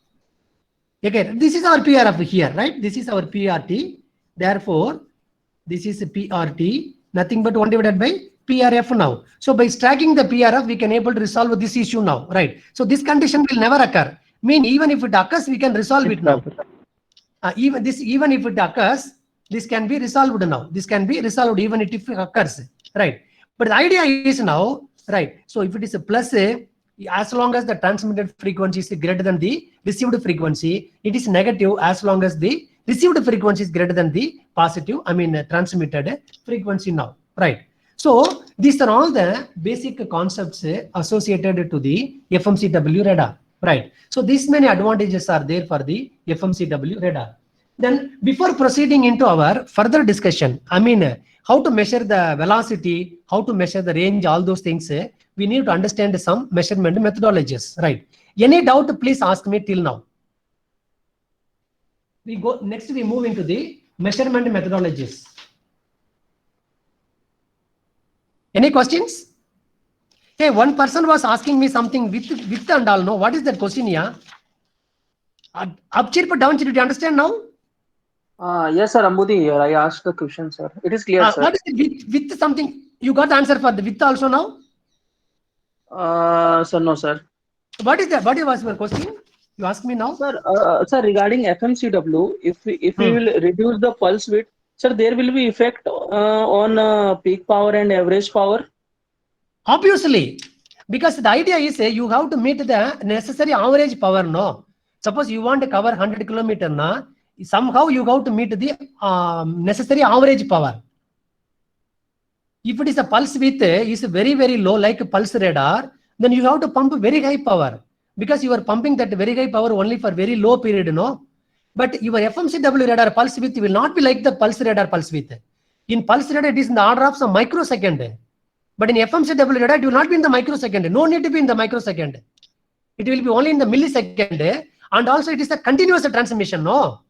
Speaker 1: Okay, this is our PRF here, right? This is our PRT. Therefore, this is PRT, nothing but 1 divided by PRF now. So by stacking the PRF, we can able to resolve this issue now, right? So this condition will never occur. Mean even if it occurs, we can resolve it now. Even if it occurs, this can be resolved now. This can be resolved even if it occurs, right? But the idea is now, right? So if it is a plus, as long as the transmitted frequency is greater than the received frequency, it is negative as long as the received frequency is greater than the positive, transmitted frequency now, right? So these are all the basic concepts associated to the FMCW radar, right? So these many advantages are there for the FMCW radar. Then before proceeding into our further discussion, how to measure the velocity, how to measure the range, all those things, we need to understand some measurement methodologies, right? Any doubt, please ask me till now. We move into the measurement methodologies. Any questions? Hey, one person was asking me something with and all. No, what is that question here? Up chirp, down chirp, did you understand now?
Speaker 3: Yes, sir. Ambudi here. I asked the question, sir. It is clear, sir.
Speaker 1: What is it with something? You got the answer for the with also now?
Speaker 3: Sir, no, sir.
Speaker 1: What is that? What was your question? You ask me now?
Speaker 3: Sir, sir, regarding FMCW, if we will reduce the pulse width, sir, there will be effect on peak power and average power.
Speaker 1: Obviously, because the idea is you have to meet the necessary average power. No, suppose you want to cover 100 kilometers, na, somehow you have to meet the necessary average power. If it is a pulse width is very, very low, like pulse radar, then you have to pump very high power, because you are pumping that very high power only for very low period, no? But your FMCW radar pulse width will not be like the pulse radar pulse width. In pulse radar, it is in the order of some microsecond. But in FMCW radar, it will not be in the microsecond. No need to be in the microsecond. It will be only in the millisecond. And also it is a continuous transmission, no?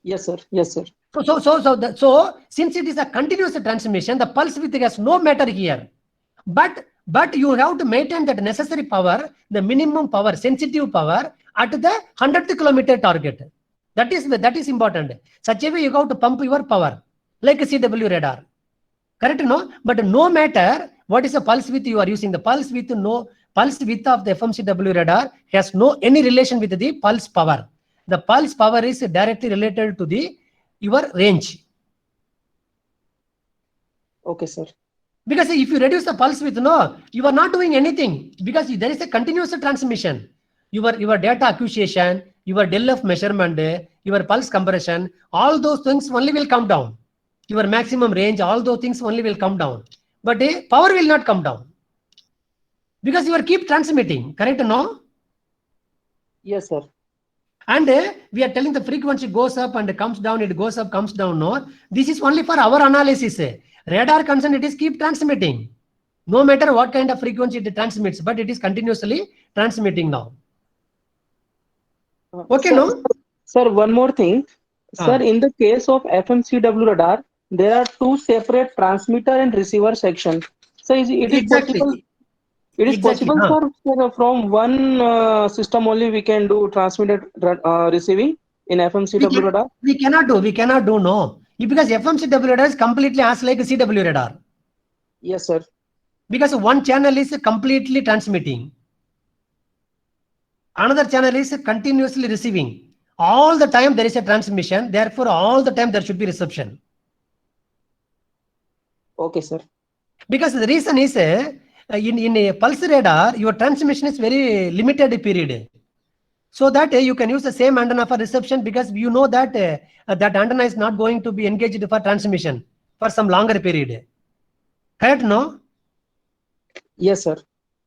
Speaker 3: Yes, sir. Yes, sir.
Speaker 1: So since it is a continuous transmission, the pulse width has no matter here. But you have to maintain that necessary power, the minimum power, sensitive power at the 100th kilometer target. That is important. Such a way you have to pump your power, like a CW radar. Correct, no? But no matter what is the pulse width you are using, the pulse width of the FMCW radar has no any relation with the pulse power. The pulse power is directly related to your range.
Speaker 3: Okay, sir.
Speaker 1: Because if you reduce the pulse width, no, you are not doing anything because there is a continuous transmission. Your data acquisition, your del F measurement, your pulse compression, all those things only will come down. Your maximum range, all those things only will come down. But power will not come down. Because you are keep transmitting, correct? No?
Speaker 3: Yes, sir.
Speaker 1: And we are telling the frequency goes up and comes down, it goes up, comes down. No, this is only for our analysis. Radar concern, it is keep transmitting. No matter what kind of frequency it transmits, but it is continuously transmitting now. Okay,
Speaker 3: Sir,
Speaker 1: no?
Speaker 3: Sir, one more thing. Sir, in the case of FMCW radar, there are two separate transmitter and receiver sections. So it is
Speaker 1: Exactly.
Speaker 3: possible. It is
Speaker 1: Exactly,
Speaker 3: possible, sir, from one system only we can do transmitted receiving in FMCW radar.
Speaker 1: We cannot do, no. Because FMCW radar is completely as like a CW radar.
Speaker 3: Yes, sir.
Speaker 1: Because one channel is completely transmitting. Another channel is continuously receiving. All the time there is a transmission. Therefore, all the time there should be reception.
Speaker 3: Okay, sir.
Speaker 1: Because the reason is in a pulse radar, your transmission is very limited period. So that you can use the same antenna for reception because you know that that antenna is not going to be engaged for transmission for some longer period. Correct, no?
Speaker 3: Yes, sir.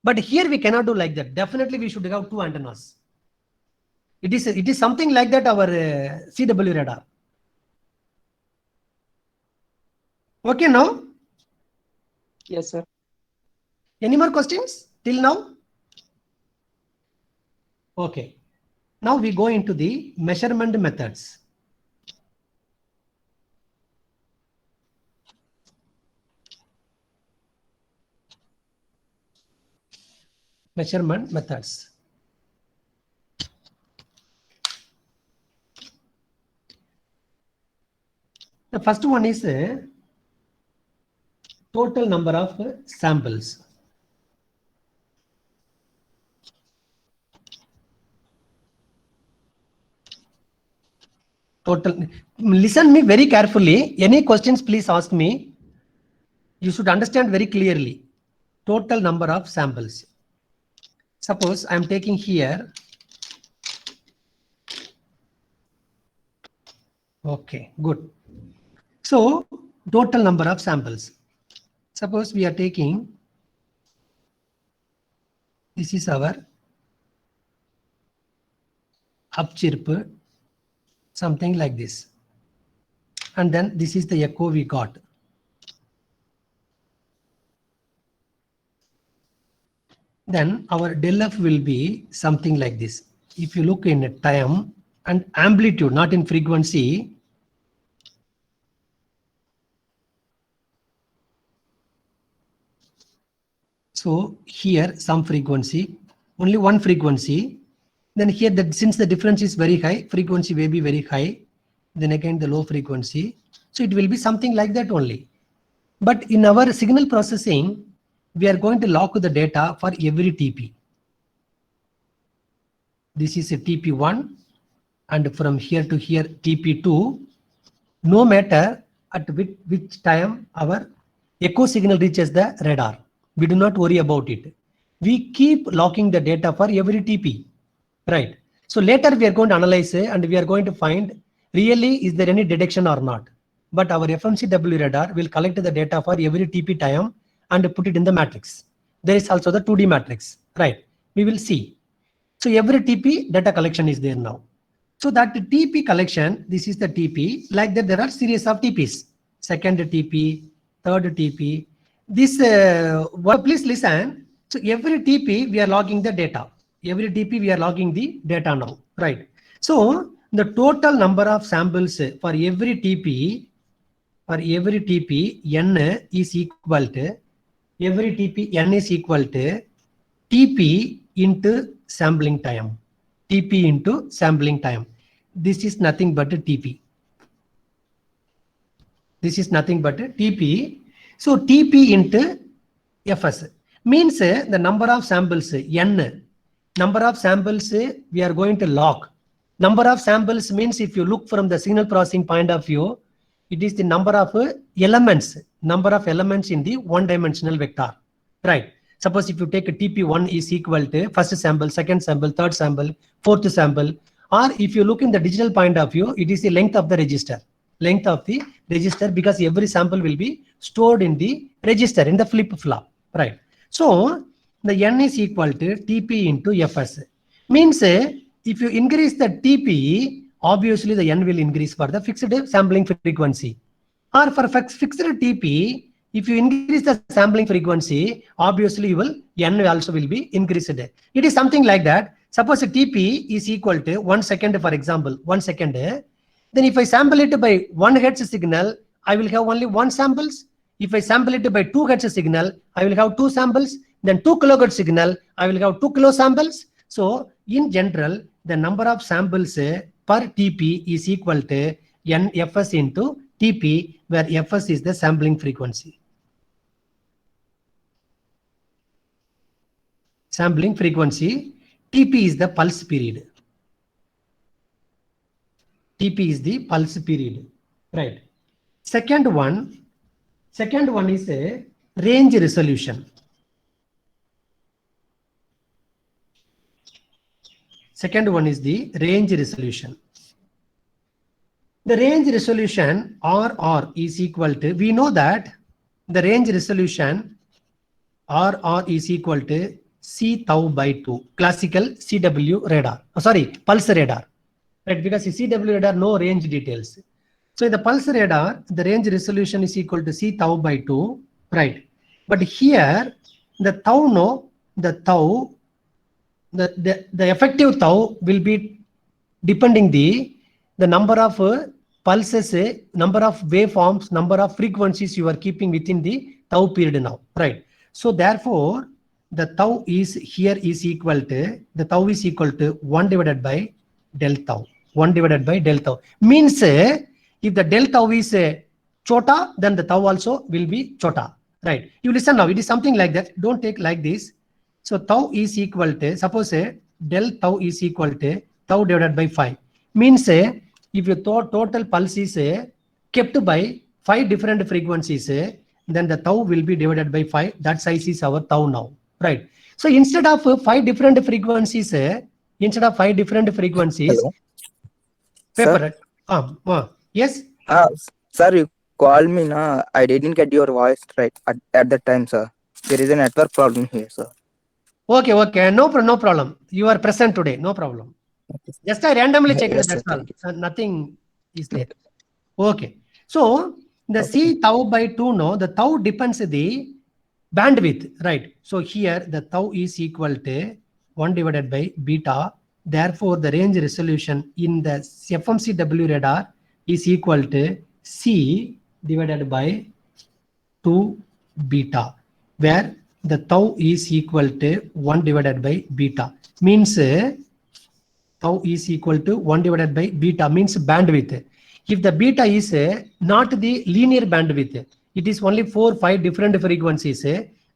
Speaker 1: But here we cannot do like that. Definitely we should have two antennas. It is something like that our CW radar. Okay, now?
Speaker 3: Yes, sir.
Speaker 1: Any more questions till now? Okay. Now we go into the measurement methods. Measurement methods. The first one is total number of samples. Total. Listen me very carefully. Any questions, please ask me. You should understand very clearly. Total number of samples. Suppose I am taking here. Okay, good. So total number of samples. Suppose we are taking, this is our upchirp, something like this. And then this is the echo we got. Then our del F will be something like this. If you look in time and amplitude, not in frequency, so here some frequency, only one frequency. Then here that since the difference is very high, frequency may be very high. Then again the low frequency. So it will be something like that only. But in our signal processing, we are going to lock the data for every TP. This is a TP1 and from here to here TP2. No matter at which time our echo signal reaches the radar. We do not worry about it. We keep locking the data for every TP. Right. So later we are going to analyze and we are going to find really is there any detection or not. But our FMCW radar will collect the data for every TP time and put it in the matrix. There is also the 2D matrix. Right. We will see. So every TP data collection is there now. So that TP collection, this is the TP. Like that there are series of TPs. Second TP, third TP. This, please listen. So every TP we are logging the data. Every TP we are logging the data now, right? So the total number of samples for every TP, n is equal to, every TP n is equal to TP into sampling time. TP into sampling time. This is nothing but a TP. This is nothing but a TP. So TP into Fs means the number of samples n. Number of samples we are going to log. Number of samples means if you look from the signal processing point of view, It is the number of elements in the one-dimensional vector, right? Suppose if you take a TP1 is equal to first sample, second sample, third sample, fourth sample, or if you look in the digital point of view, it is the length of the register, because every sample will be stored in the register in the flip-flop, right? So the n is equal to TP into Fs. Means if you increase the TP, obviously the n will increase for the fixed sampling frequency. Or for fixed TP, if you increase the sampling frequency, obviously n also will be increased. It is something like that. Suppose a TP is equal to 1 second, for example, 1 second. Then if I sample it by 1 Hz signal, I will have only 1 samples. If I sample it by 2 Hz signal, I will have 2 samples. Then 2 kilohertz signal, I will have 2 kilo samples. So in general, the number of samples per TP is equal to NFS into TP, where Fs is the sampling frequency. Sampling frequency, TP is the pulse period. TP is the pulse period, right? Second one is a range resolution. Second one is the range resolution. The range resolution RR is equal to, we know that the range resolution RR is equal to C tau by 2, classical CW radar, pulse radar, right? Because CW radar, no range details. So in the pulse radar, the range resolution is equal to C tau by 2, right? But here, the effective tau will be depending the number of pulses, number of waveforms, number of frequencies you are keeping within the tau period now, right? So therefore, the tau is here is equal to, the tau is equal to 1 divided by del tau. 1 divided by del tau. Means if the del tau is chota, then the tau also will be chota, right? You listen now, it is something like that. Don't take like this. So tau is equal to, suppose del tau is equal to tau divided by 5. Means if your total pulse is kept by 5 different frequencies, then the tau will be divided by 5. That size is our tau now, right? So instead of 5 different frequencies,
Speaker 4: Hello, sir.
Speaker 1: paper, yes.
Speaker 4: Sir, you called me, na? I didn't get your voice right at that time, sir. There is a network problem here, sir.
Speaker 1: Okay, no problem. You are present today, no problem. Just I randomly checked,
Speaker 4: Yes, sir.
Speaker 1: that's all.
Speaker 4: Thank you.
Speaker 1: Nothing is there. Okay. So the C tau by 2, no, the tau depends the bandwidth, right? So here the tau is equal to 1 divided by beta. Therefore, the range resolution in the FMCW radar is equal to C divided by 2 beta, where the tau is equal to 1 divided by beta. Means tau is equal to 1 divided by beta, means bandwidth. If the beta is not the linear bandwidth, it is only 4-5 different frequencies,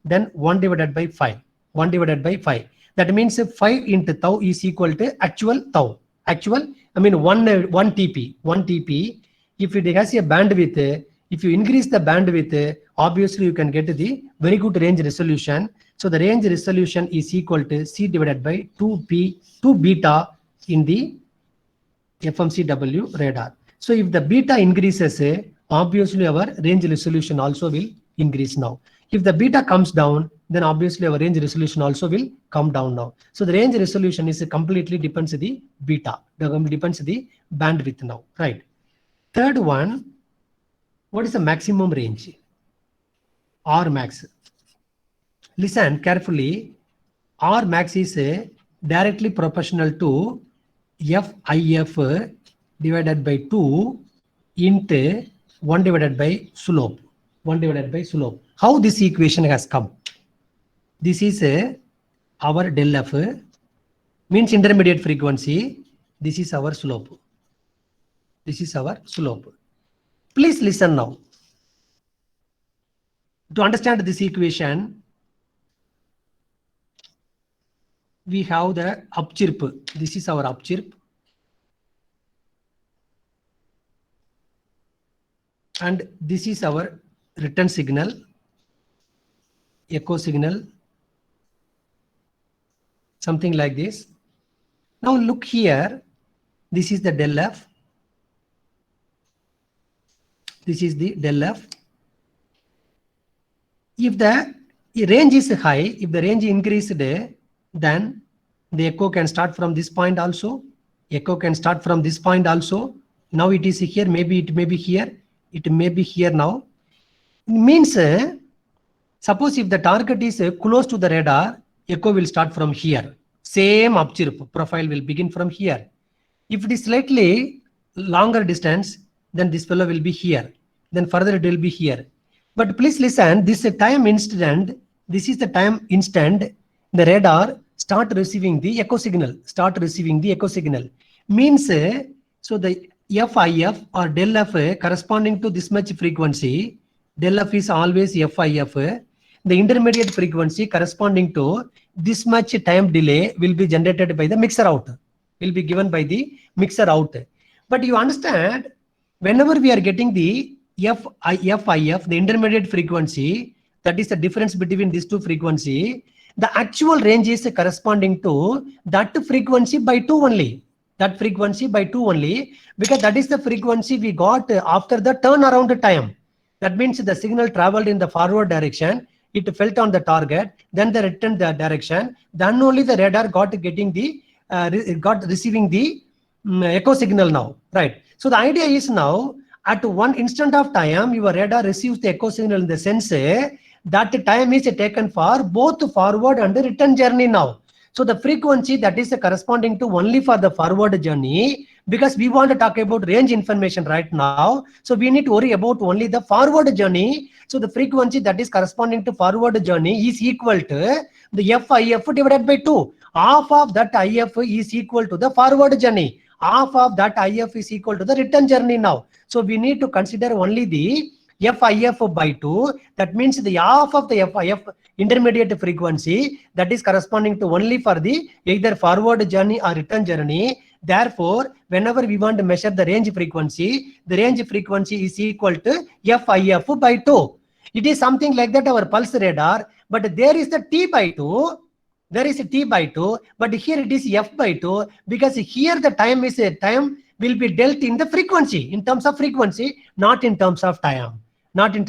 Speaker 1: then 1 divided by 5. 1 divided by 5. That means 5 into tau is equal to actual tau. Actual, I mean 1 TP. 1 TP. If it has a bandwidth, if you increase the bandwidth, obviously you can get the very good range resolution. So the range resolution is equal to C divided by 2 beta in the FMCW radar. So if the beta increases, obviously our range resolution also will increase now. If the beta comes down, then obviously our range resolution also will come down now. So the range resolution is completely depends the beta, depends the bandwidth now, right? Third one, what is the maximum range? R max. Listen carefully. R max is directly proportional to FIF divided by 2 into 1 divided by slope. 1 divided by slope. How this equation has come? This is our del F, means intermediate frequency. This is our slope. This is our slope. Please listen now. To understand this equation, we have the upchirp. This is our upchirp. And this is our return signal, echo signal, something like this. Now look here, this is the del F. This is the del F. If the range is high, if the range increased, then the echo can start from this point also. Echo can start from this point also. Now it is here, maybe it may be here, it may be here now. It means, suppose if the target is close to the radar, echo will start from here. Same upchirp profile will begin from here. If it is slightly longer distance, then this fellow will be here. Then further it will be here. But please listen, this is a time instant. This is the time instant. The radar start receiving the echo signal. Start receiving the echo signal. Means, so the FIF or del F corresponding to this much frequency. Del F is always FIF. The intermediate frequency corresponding to this much time delay will be generated by the mixer out. Will be given by the mixer out. But you understand, whenever we are getting the FIF, the intermediate frequency, that is the difference between these two frequency, the actual range is corresponding to that frequency by 2 only. That frequency by 2 only, because that is the frequency we got after the turnaround time. That means the signal traveled in the forward direction, it felt on the target, then the return the direction, then only the radar got getting the receiving the echo signal now, right? So the idea is now at one instant of time, your radar receives the echo signal in the sense that time is taken for both forward and return journey now. So the frequency that is corresponding to only for the forward journey, because we want to talk about range information right now. So we need to worry about only the forward journey. So the frequency that is corresponding to forward journey is equal to the FIF divided by 2. Half of that IF is equal to the forward journey. Half of that IF is equal to the return journey now. So we need to consider only the FIF by 2. That means the half of the FIF intermediate frequency that is corresponding to only for the either forward journey or return journey. Therefore, whenever we want to measure the range frequency is equal to FIF by 2. It is something like that our pulse radar, but there is the T by 2. There is a T by 2, but here it is F by 2, because here the time is a time will be dealt in the frequency, in terms of frequency, not in terms of time.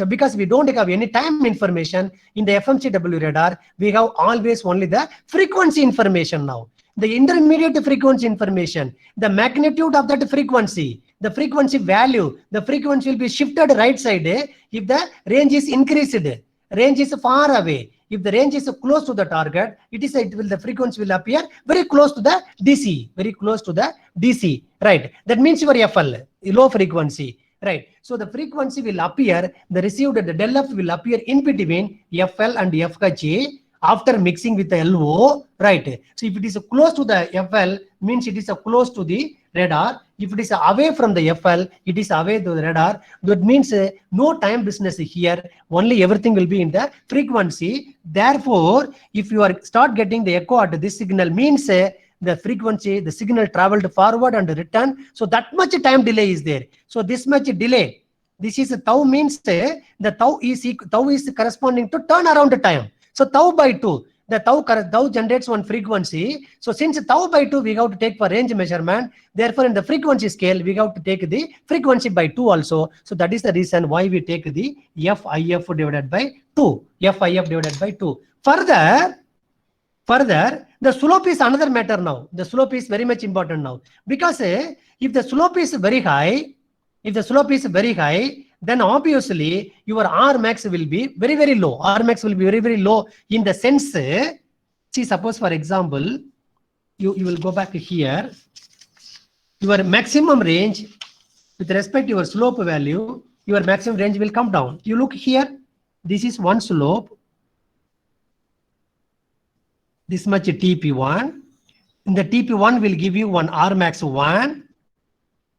Speaker 1: Because we don't have any time information in the FMCW radar, we have always only the frequency information now. The intermediate frequency information, the magnitude of that frequency, the frequency value, the frequency will be shifted right side if the range is increased, range is far away. If the range is close to the target, the frequency will appear very close to the DC, right? That means your FL, low frequency, right? So the frequency will appear, the received, the del F will appear in between FL and FH after mixing with the LO, right? So if it is close to the FL, means it is close to the radar. If it is away from the FL, it is away to the radar. That means no time business here, only everything will be in the frequency. Therefore, if you start getting the echo at this signal, means the frequency, the signal traveled forward and return. So that much time delay is there. So this much delay, this is tau, means the tau is corresponding to turnaround time. So tau by 2. The tau generates one frequency. So since tau by 2 we have to take for range measurement, therefore in the frequency scale we have to take the frequency by 2 also. So that is the reason why we take the FIF divided by 2. FIF divided by 2. Further, the slope is another matter now. The slope is very much important now, because if the slope is very high, then obviously your Rmax will be very, very low. Rmax will be very, very low in the sense, see, suppose for example, you will go back here, your maximum range with respect to your slope value, your maximum range will come down. You look here, this is one slope, this much TP1. In the TP1 will give you one Rmax 1.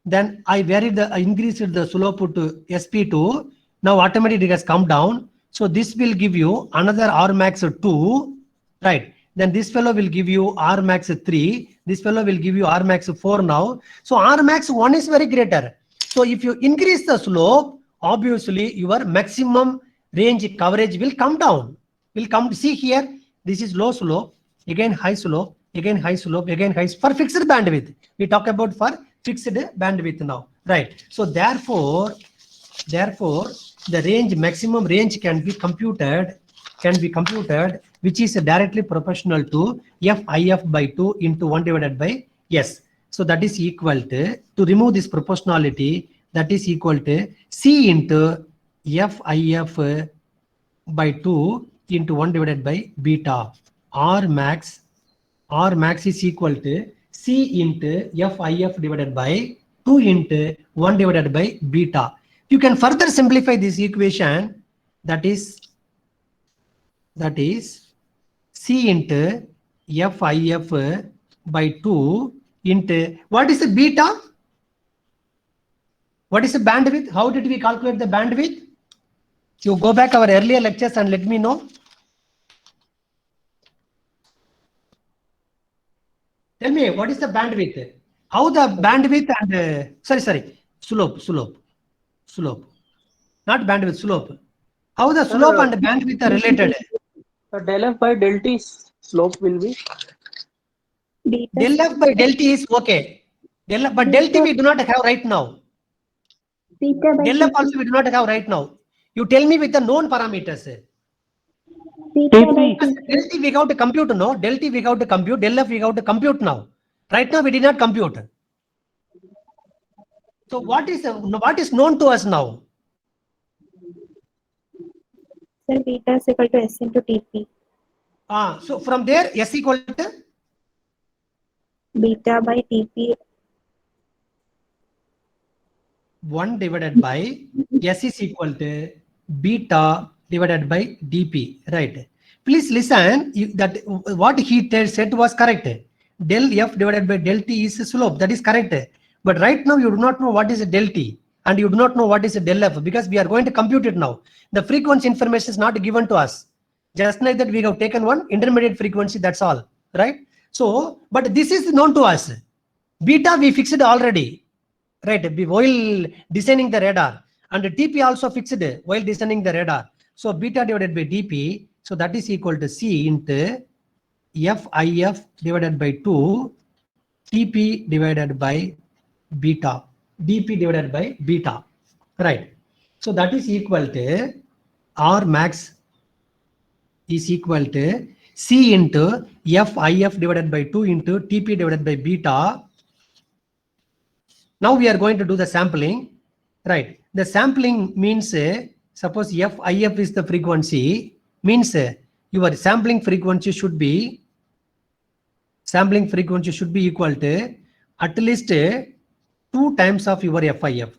Speaker 1: Then I increased the slope to SP2. Now automatically it has come down. So this will give you another Rmax 2, right? Then this fellow will give you Rmax 3. This fellow will give you Rmax 4 now. So Rmax 1 is very greater. So if you increase the slope, obviously your maximum range coverage will come down. Will come, see here, this is low slope, again high slope, again high slope, again high, for fixed bandwidth. We talk about for fixed bandwidth now, right? So therefore, the range, maximum range can be computed, which is directly proportional to FIF by 2 into 1 divided by S. So that is equal to remove this proportionality, that is equal to C into FIF by 2 into 1 divided by beta. R max is equal to C into FIF divided by 2 into 1 divided by beta. You can further simplify this equation, that is C into FIF by 2 into, what is the beta? What is the bandwidth? How did we calculate the bandwidth? You go back our earlier lectures and let me know. Tell me, what is the bandwidth? How the bandwidth and, slope. Not bandwidth, slope. How the slope and bandwidth are related?
Speaker 3: Del F by del T slope will be?
Speaker 2: Beta.
Speaker 1: Del F by del T is okay. But del T we do not have right now.
Speaker 2: Beta by
Speaker 1: Del F also we do not have right now. You tell me with the known parameters.
Speaker 2: beta by
Speaker 1: Del T we have to compute, no? Del T we have to compute, del F we have to compute now. Right now we did not compute. So what is known to us now?
Speaker 2: Sir, beta is equal to S into TP.
Speaker 1: So from there S equal to
Speaker 2: Beta by TP.
Speaker 1: 1 divided by S is equal to beta divided by dP, right? Please listen, that what he said was correct. Del F divided by del T is slope, that is correct. But right now you do not know what is a del T and you do not know what is a del F, because we are going to compute it now. The frequency information is not given to us. Just like that we have taken one intermediate frequency, that's all, right? So, but this is known to us. Beta we fixed already, right? While designing the radar, and TP also fixed while designing the radar. So beta divided by dP, so that is equal to C into FIF divided by 2 TP divided by beta, dP divided by beta, right? So that is equal to R max is equal to C into FIF divided by 2 into TP divided by beta. Now we are going to do the sampling, right? The sampling means, suppose FIF is the frequency, means your sampling frequency should be equal to at least 2 times of your FIF.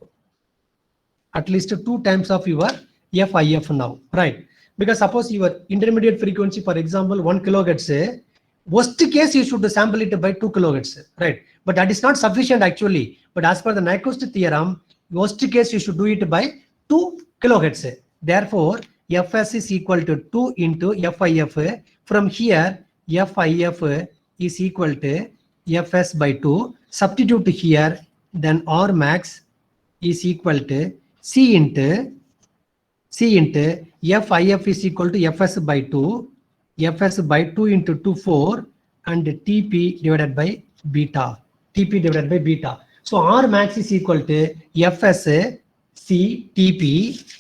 Speaker 1: At least 2 times of your FIF now, right? Because suppose your intermediate frequency, for example, 1 kilohertz, worst case you should sample it by 2 kilohertz, right? But that is not sufficient actually. But as per the Nyquist theorem, worst case you should do it by 2 kilohertz. Therefore, Fs is equal to 2 into FIF. From here, FIF is equal to Fs by 2. Substitute here, then R max is equal to C into FIF is equal to Fs by 2. Fs by 2 into 2, 4, and TP divided by beta. TP divided by beta. So R max is equal to Fs C TP.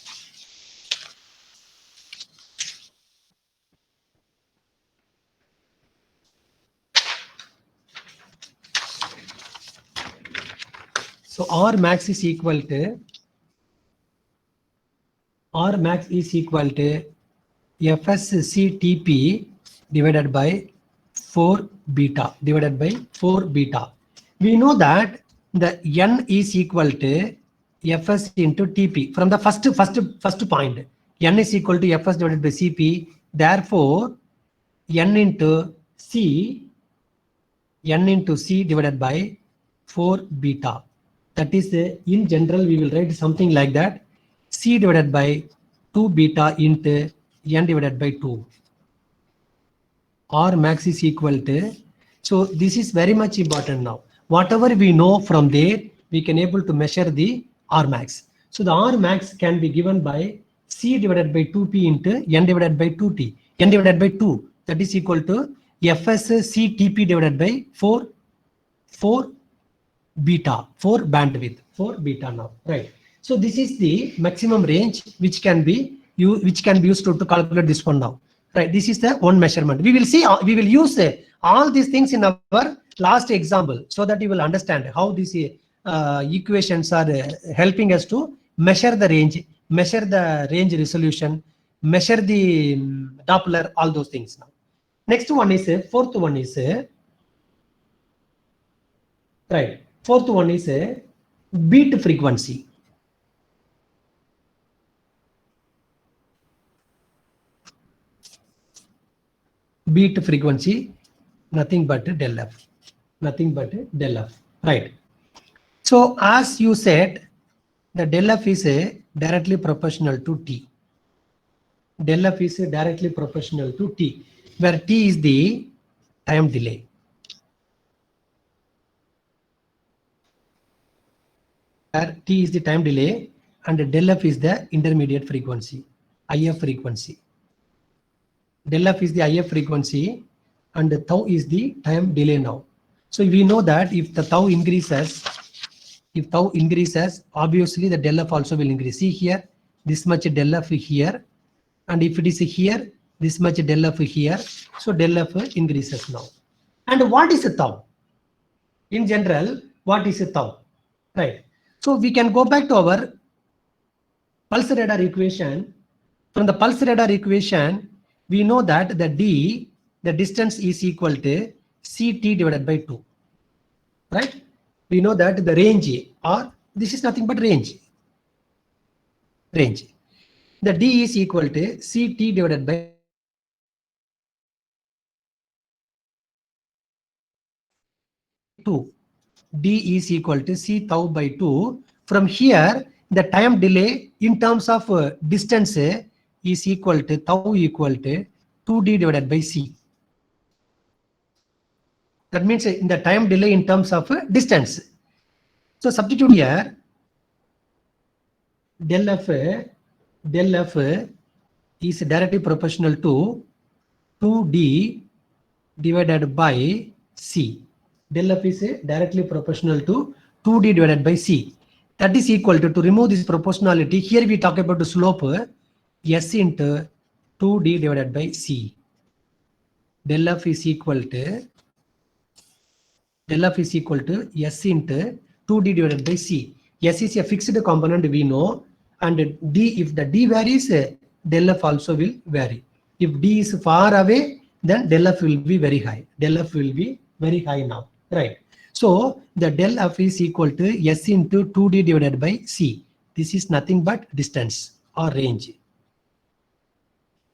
Speaker 1: So R max is equal to FSC TP divided by 4 beta. We know that the N is equal to Fs into TP from the first point. N is equal to Fs divided by Cp. Therefore, N into C divided by 4 beta. That is, in general, we will write something like that. C divided by 2 beta into N divided by 2. R max is equal to, so this is very much important now. Whatever we know from there, we can able to measure the R max. So the R max can be given by C divided by 2P into N divided by 2T, N divided by 2. That is equal to FSCTP divided by 4 beta, 4 bandwidth, 4 beta now, right? So this is the maximum range which can be used to calculate this one now, right? This is the one measurement. We will see, we will use all these things in our last example so that you will understand how these equations are helping us to measure the range resolution, measure the Doppler, all those things now. Next one is fourth one is right. Fourth one is a beat frequency. Beat frequency, nothing but del F, nothing but del F, right? So as you said, the del F is directly proportional to T. Del F is directly proportional to T, where T is the time delay. Where T is the time delay and del F is the intermediate frequency, IF frequency. Del F is the IF frequency and the tau is the time delay now. So we know that if the tau increases, obviously the del F also will increase. See here, this much del F here, and if it is here, this much del F here, so del F increases now. And what is a tau? In general, what is a tau? Right. So we can go back to our pulse radar equation. From the pulse radar equation, we know that the D, the distance is equal to CT divided by 2, right? We know that the range, or this is nothing but range. The D is equal to CT divided by 2. D is equal to C tau by 2. From here, the time delay in terms of distance is equal to tau equal to 2D divided by C. That means in the time delay in terms of distance. So substitute here del F is directly proportional to 2D divided by C. Del F is directly proportional to 2D divided by C. That is equal to remove this proportionality. Here we talk about the slope S into 2D divided by C. Del F is equal to S into 2D divided by C. S is a fixed component we know, and D, if the D varies, del F also will vary. If D is far away, then del F will be very high. Del F will be very high now, right? So the del F is equal to S into 2D divided by C. This is nothing but distance or range.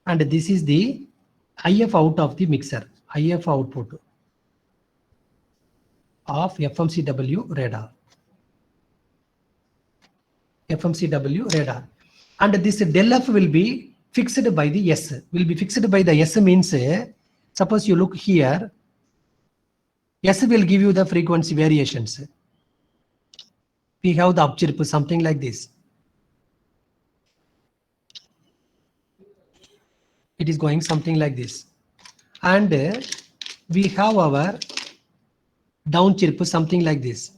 Speaker 1: And this is the IF out of the mixer, IF output of FMCW radar. FMCW radar. And this del F will be fixed by the S. Will be fixed by the S means, suppose you look here, S will give you the frequency variations. We have the upchirp, something like this. It is going something like this. And we have our down chirp, something like this.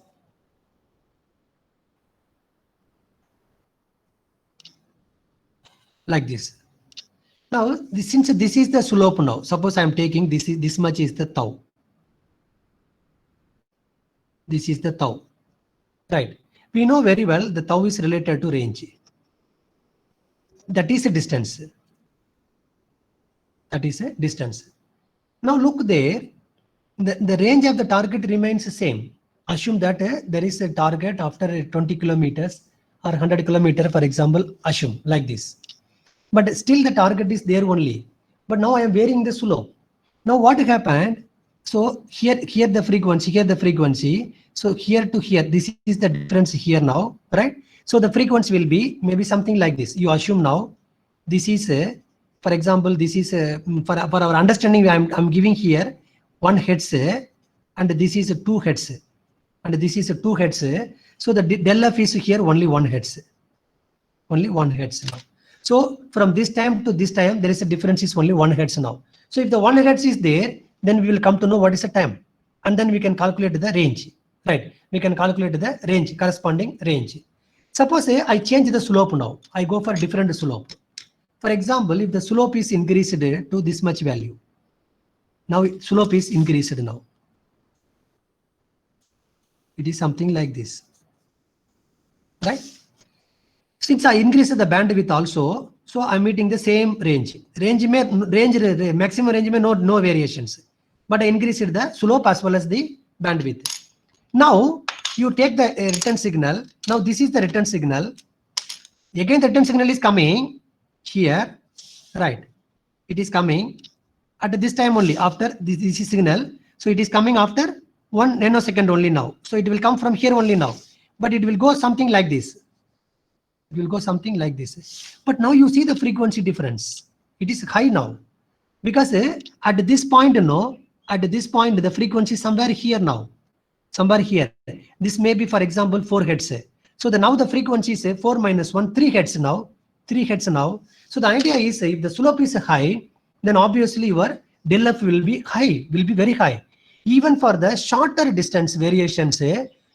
Speaker 1: Like this. Now, since this is the slope now, suppose I am taking this much is the tau. This is the tau, right? We know very well the tau is related to range. That is a distance. That is a distance. Now look there, the range of the target remains the same. Assume that there is a target after 20 kilometers or 100 kilometers, for example, assume like this. But still the target is there only. But now I am varying the slope. Now what happened? So here the frequency, So here to here, this is the difference here now, right? So the frequency will be maybe something like this. You assume now, this is for example, this is for our understanding, I'm giving here 1 hertz and this is 2 hertz and this is 2 hertz. So the del F is here only 1 hertz. only 1 hertz now. So from this time to this time, there is a difference is only 1 hertz now. So if the 1 hertz is there, then we will come to know what is the time, and then we can calculate the range, right? We can calculate the range, corresponding range. Suppose I change the slope now. I go for different slope. For example, if the slope is increased to this much value, now slope is increased now. It is something like this, right? Since I increase the bandwidth also, so I'm meeting the same range. Maximum range may no variations, but I increased the slope as well as the bandwidth. Now you take the return signal. Now this is the return signal. Again, the return signal is coming here, right? It is coming at this time only after this is signal. So it is coming after 1 nanosecond only now. So it will come from here only now, but it will go something like this. It will go something like this. But now you see the frequency difference. It is high now because at this point, at this point, the frequency is somewhere here now, somewhere here. This may be, for example, 4 hertz. So now the frequency is 4 minus 1, 3 hertz now, 3 hertz now. So the idea is if the slope is high, then obviously your del f will be high, will be very high. Even for the shorter distance variations,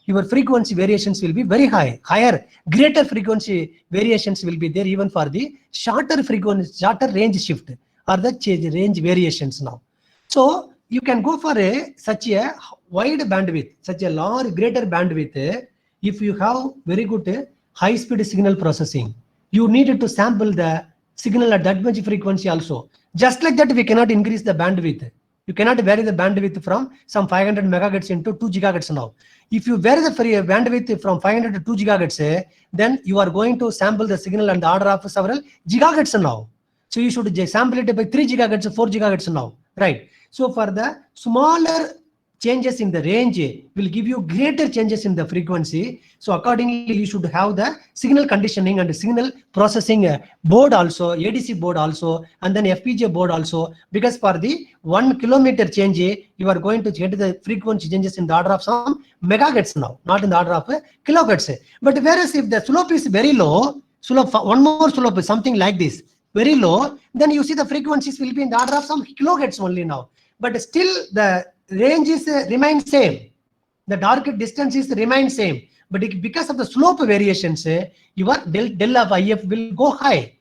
Speaker 1: your frequency variations will be very high, higher, greater frequency variations will be there even for the shorter frequency, shorter range shift or the range variations now. So you can go for such a wide bandwidth, such a large, greater bandwidth. If you have very good high speed signal processing, you needed to sample the signal at that much frequency also. Just like that, we cannot increase the bandwidth. You cannot vary the bandwidth from some 500 megahertz into 2 gigahertz now. If you vary the bandwidth from 500 to 2 gigahertz, then you are going to sample the signal on the order of several gigahertz now. So you should sample it by 3 gigahertz, 4 gigahertz now, right? So for the smaller changes in the range will give you greater changes in the frequency. So accordingly, you should have the signal conditioning and signal processing board also, ADC board also, and then FPGA board also, because for the 1 kilometer change, you are going to get the frequency changes in the order of some megahertz now, not in the order of kilohertz. But whereas if the slope is very low, one more slope is something like this, very low, then you see the frequencies will be in the order of some kilohertz only now. But still the range is remain same, the dark distance is remain same, but because of the slope variations, your del of IF will go high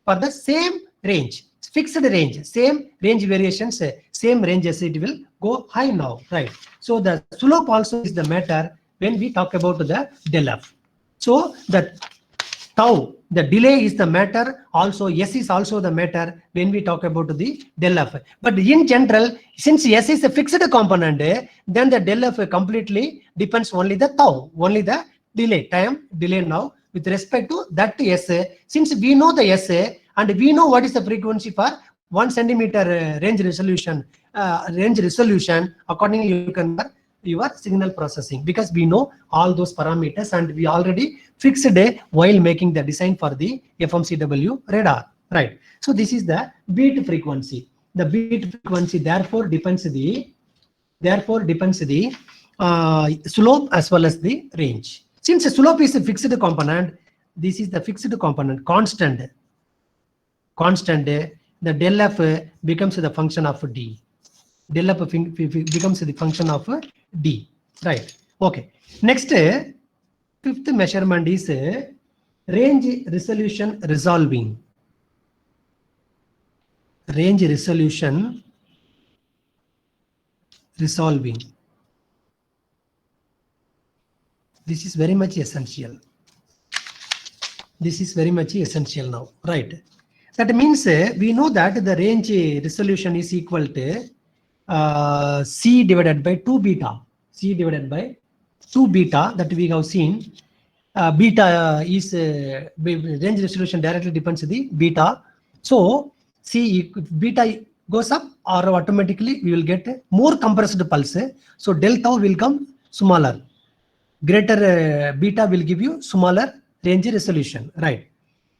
Speaker 1: for the same range, fixed range, same range variations, same ranges, it will go high now, right? So the slope also is the matter when we talk about the del f. So the tau, the delay is the matter, also S is also the matter when we talk about the del f. But in general, since S is a fixed component, then the del f completely depends only the tau, only the delay, time delay now with respect to that S. Since we know the S and we know what is the frequency for 1 centimeter range resolution, accordingly you can your signal processing, because we know all those parameters and we already fixed while making the design for the FMCW radar, right? So this is the beat frequency. The beat frequency therefore depends the slope as well as the range. Since the slope is a fixed component, this is the fixed component, constant. The del f becomes the function of d. Del f becomes the function of d, right? Okay. Next, fifth measurement is range resolution resolving. Range resolution resolving. This is very much essential. This is very much essential now, right? That means we know that the range resolution is equal to C divided by 2 beta. C divided by 2 beta that we have seen. Beta is range resolution directly depends on the beta. So C, if beta goes up, or automatically we will get more compressed pulse. So del tau will come smaller. Greater beta will give you smaller range resolution, right?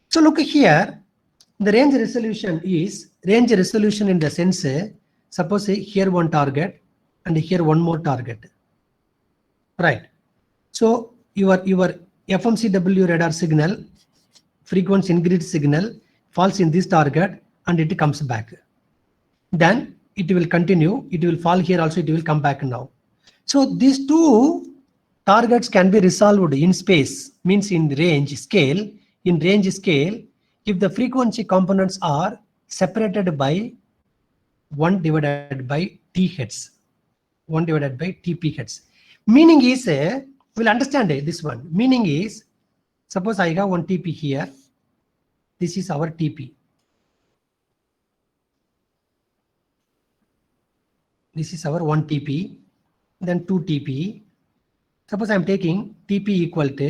Speaker 1: So look here, the range resolution is range resolution in the sense, suppose here one target and here one more target, right? So your FMCW radar signal frequency increase signal falls in this target and it comes back. Then it will continue, it will fall here also, it will come back now. So these two targets can be resolved in space, means in range scale. In range scale, if the frequency components are separated by 1 divided by t hertz, 1 divided by tp hertz. Meaning is, we'll understand this one. Meaning is, suppose I have 1 TP here. This is our TP. This is our 1 TP, then 2 TP. Suppose I'm taking TP equal to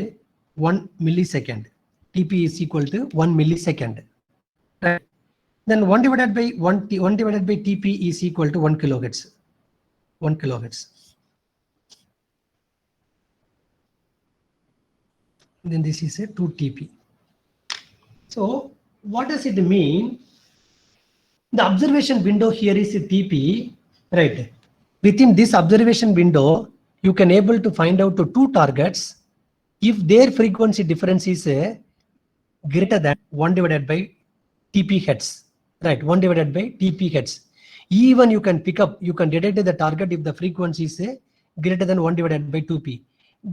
Speaker 1: 1 millisecond. TP is equal to 1 millisecond. Right? Then 1 divided by 1 divided by TP is equal to 1 kilohertz. 1 kilohertz. Then this is a 2 TP. So what does it mean? The observation window here is a TP, right? Within this observation window, you can able to find out to two targets if their frequency difference is greater than 1 divided by TP hertz, right? 1 divided by TP hertz. Even you can pick up, you can detect the target if the frequency is greater than 1 divided by 2p.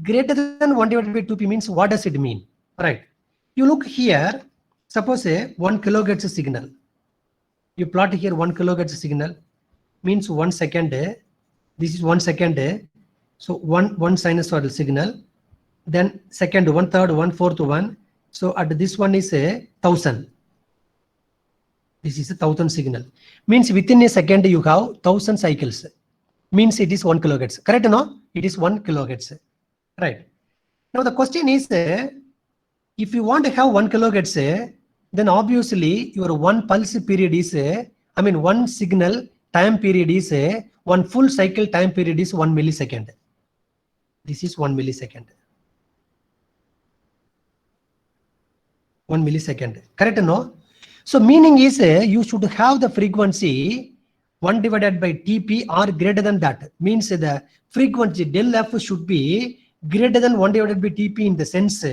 Speaker 1: Greater than 1 divided by 2p means what does it mean, right? You look here, suppose a 1 kilohertz signal. You plot here 1 kilohertz signal, means 1 second. This is 1 second. So one sinusoidal signal. Then second, 1/3, 1/4, 1. So at this one is a 1000. This is a 1000 signal. Means within a second you have 1000 cycles. Means it is 1 kilohertz. Correct or no? It is 1 kilohertz. Right. Now the question is, if you want to have 1 kilohertz, then obviously your one pulse period is, one signal time period is, one full cycle time period is 1 millisecond. This is 1 millisecond. 1 millisecond. Correct or no? So meaning is, you should have the frequency 1 divided by TP or greater than that. Means the frequency del F should be greater than 1 divided by TP in the sense,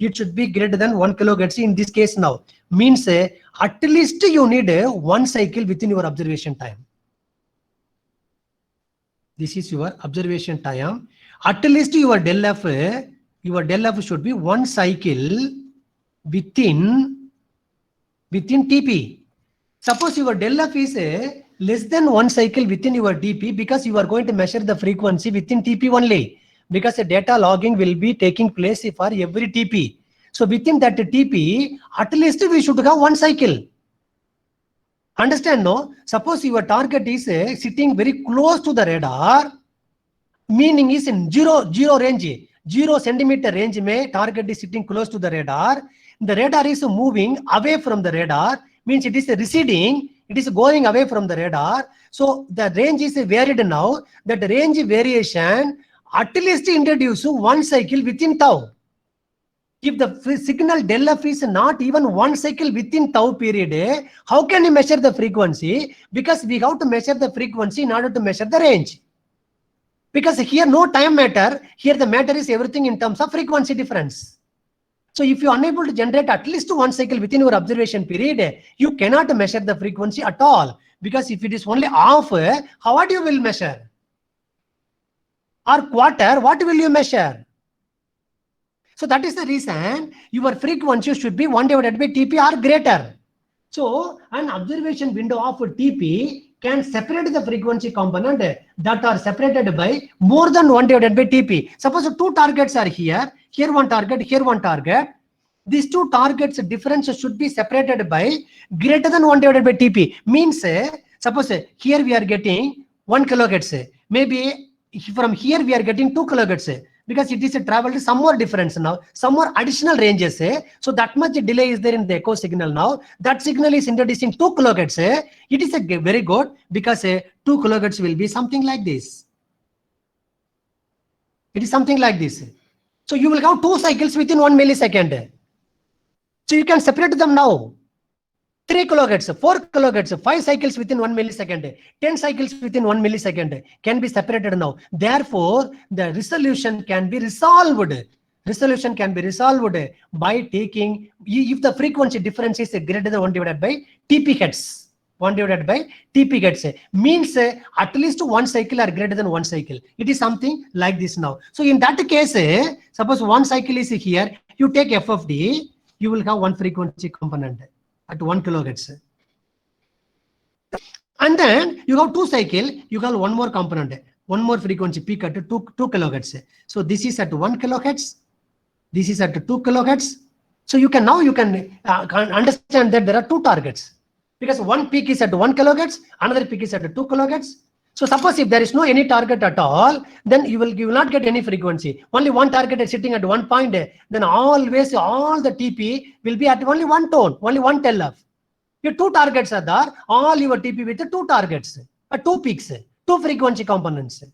Speaker 1: it should be greater than 1 kilohertz in this case now. Means at least you need 1 cycle within your observation time. This is your observation time. At least your del F should be 1 cycle within TP. Suppose your del F is less than 1 cycle within your TP, because you are going to measure the frequency within TP only, because the data logging will be taking place for every TP. So within that TP, at least we should have 1 cycle. Understand, no? Suppose your target is sitting very close to the radar, meaning is in zero range, 0 centimeter range mein target is sitting close to the radar. The radar is moving away from the radar, means it is receding, it is going away from the radar. So the range is varied now. That range variation at least introduce 1 cycle within tau. If the signal del F is not even 1 cycle within tau period, how can you measure the frequency? Because we have to measure the frequency in order to measure the range. Because here no time matter, here the matter is everything in terms of frequency difference. So if you are unable to generate at least 1 cycle within your observation period, you cannot measure the frequency at all. Because if it is only half, how what you will measure? Or quarter, what will you measure? So that is the reason your frequency should be 1 divided by TP or greater. So an observation window of TP can separate the frequency component that are separated by more than 1 divided by TP. Suppose 2 targets are here, here 1 target, here 1 target. These 2 targets difference should be separated by greater than 1 divided by TP. Means, suppose here we are getting 1 kilohertz. Maybe from here we are getting 2 kilohertz. Because it is traveled some more difference now, some more additional ranges. So that much delay is there in the echo signal now. That signal is introducing 2 kilohertz. It is very good, because 2 kilohertz will be something like this. It is something like this. So you will have 2 cycles within 1 millisecond. So you can separate them now. 3 kilohertz, 4 kilohertz, 5 cycles within 1 millisecond, 10 cycles within 1 millisecond can be separated now. Therefore, the resolution can be resolved. resolution can be resolved by taking, if the frequency difference is greater than 1 divided by TP hertz. 1 divided by TP hertz means at least one cycle or greater than one cycle. It is something like this now. So in that case, suppose one cycle is here, you take f of d, you will have one frequency component at 1 kilohertz. And then you have two cycle, you have one more component, one more frequency peak at 2 kilohertz. So this is at 1 kilohertz, this is at 2 kilohertz. So you can understand that there are two targets, because one peak is at 1 kilohertz, another peak is at 2 kilohertz. So suppose if there is no any target at all, then you will not get any frequency. Only one target is sitting at one point, then always all the TP will be at only one tone, only one TLF. Your two targets are there, all your TP with two targets, two peaks, two frequency components.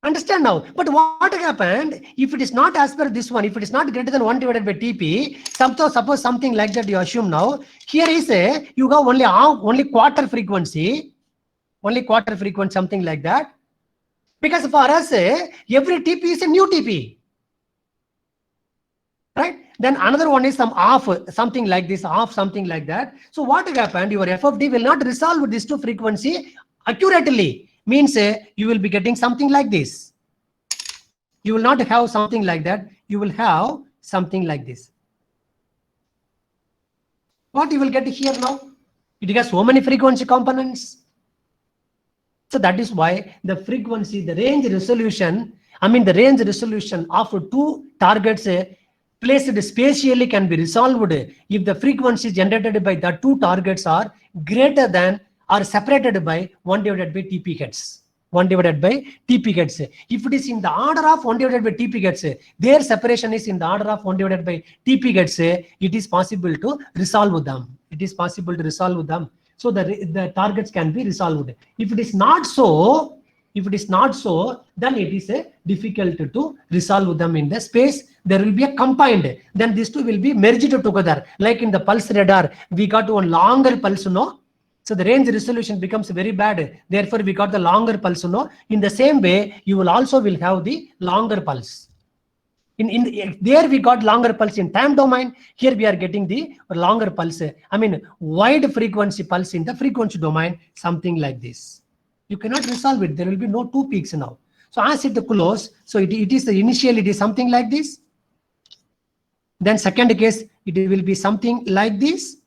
Speaker 1: Understand now? But what happened if it is not as per this one? If it is not greater than 1 divided by TP, suppose something like that you assume now. Here is you have only quarter frequency, something like that. Because for us, every TP is a new TP, right? Then another one is some off, something like this, off, something like that. So what happened? Your f of d will not resolve these two frequency accurately. Means you will be getting something like this. You will not have something like that. You will have something like this. What you will get here now? It has so many frequency components. So that is why the frequency, the range resolution of two targets placed spatially can be resolved if the frequency generated by the two targets are greater than or separated by 1 divided by TP hertz. 1 divided by TP hertz. If it is in the order of 1 divided by TP hertz, their separation is in the order of 1 divided by TP hertz, it is possible to resolve them. It is possible to resolve them. So the targets can be resolved. If it is not so, then it is difficult to resolve them in the space. There will be a combined. Then these two will be merged together. Like in the pulse radar, we got one longer pulse, no? So the range resolution becomes very bad. Therefore, we got the longer pulse. No? In the same way, you will have the longer pulse. There we got longer pulse in time domain. Here we are getting the longer pulse. Wide frequency pulse in the frequency domain, something like this. You cannot resolve it. There will be no two peaks now. So as it close, so it is initially it is something like this. Then second case, it will be something like this.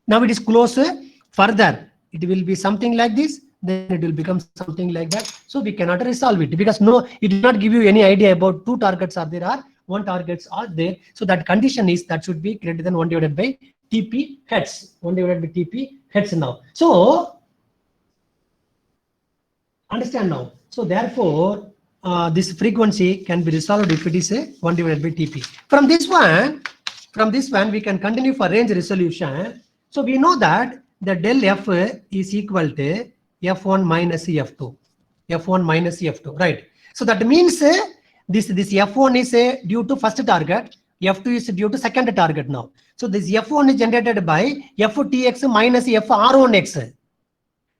Speaker 1: Now it is closer. Further, it will be something like this, then it will become something like that. So we cannot resolve it because it will not give you any idea about two targets are there or one targets are there. So that condition is that should be greater than 1 divided by TP hertz. 1 divided by TP hertz now. So understand now. So therefore, this frequency can be resolved if it is 1 divided by TP. From this one, we can continue for range resolution. So we know that the del f is equal to f1 minus f2. F1 minus f2, right? So that means this f1 is due to first target, f2 is due to second target now. So this f1 is generated by ftx minus fr1x,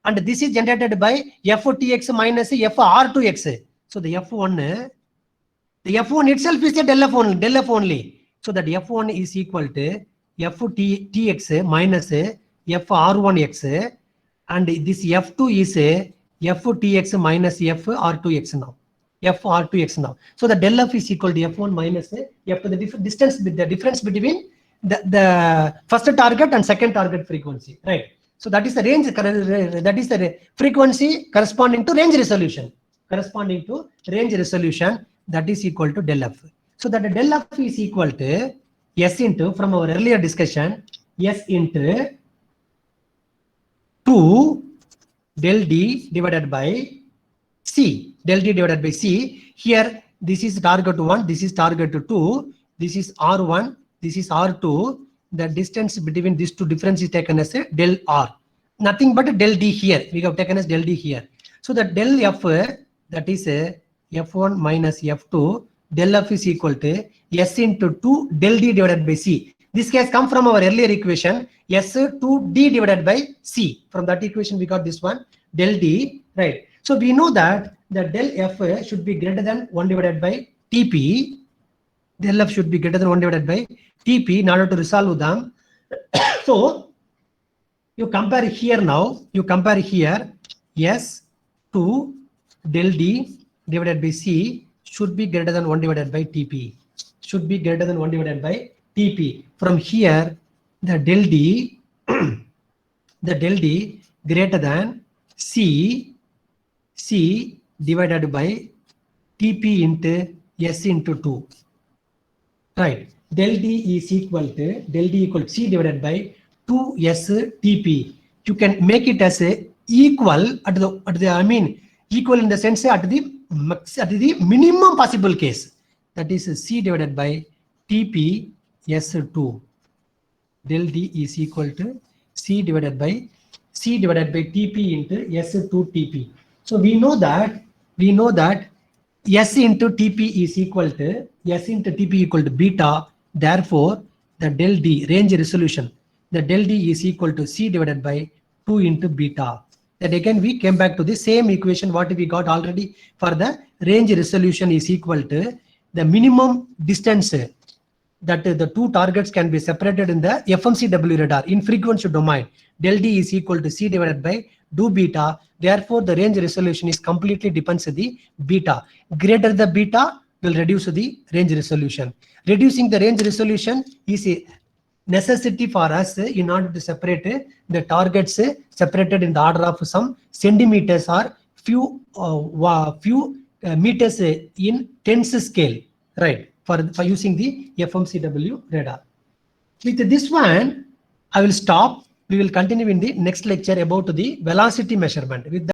Speaker 1: and this is generated by ftx minus fr2x. So the f1 itself is a del f only. So that f1 is equal to ftx minus fr1x, and this f2 is ftx minus fr2x now. fr2x now. So the del f is equal to f1 minus f2, the difference between the first target and second target frequency, right? So that is the range, that is the frequency corresponding to range resolution. That is equal to del f. So that the del f is equal to S into, from our earlier discussion, S into 2 del D divided by C. Del D divided by C. Here, this is target 1, this is target 2, this is R1, this is R2. The distance between these two difference is taken as a del R. Nothing but a del D here. We have taken as del D here. So the del F, that is a F1 minus F2, del F is equal to S into 2 del D divided by C. This has come from our earlier equation, S 2D divided by C. From that equation, we got this one, del D, right? So we know that the del F should be greater than 1 divided by TP. Del F should be greater than 1 divided by TP in order to resolve them. So you compare here now, you compare here S to del D divided by C should be greater than 1 divided by TP. Should be greater than 1 divided by TP. From here, the del D, the del D greater than C divided by TP into S into 2. Right. Del D is equal to C divided by 2S TP. You can make it as a equal equal in the sense at the minimum possible case. That is C divided by TP S2. Del D is equal to C divided by TP into S2 TP. So we know that S into TP is equal to beta. Therefore, the del D range resolution, the del D is equal to C divided by 2 into beta. That again we came back to the same equation what we got already for the range resolution is equal to the minimum distance that the two targets can be separated in the FMCW radar in frequency domain. Del D is equal to C divided by 2 beta. Therefore, the range resolution is completely depends on the beta. Greater the beta will reduce the range resolution. Reducing the range resolution is a necessity for us in order to separate the targets separated in the order of some centimeters or few meters in tens scale, right? For using the FMCW radar. With this one, I will stop. We will continue in the next lecture about the velocity measurement. With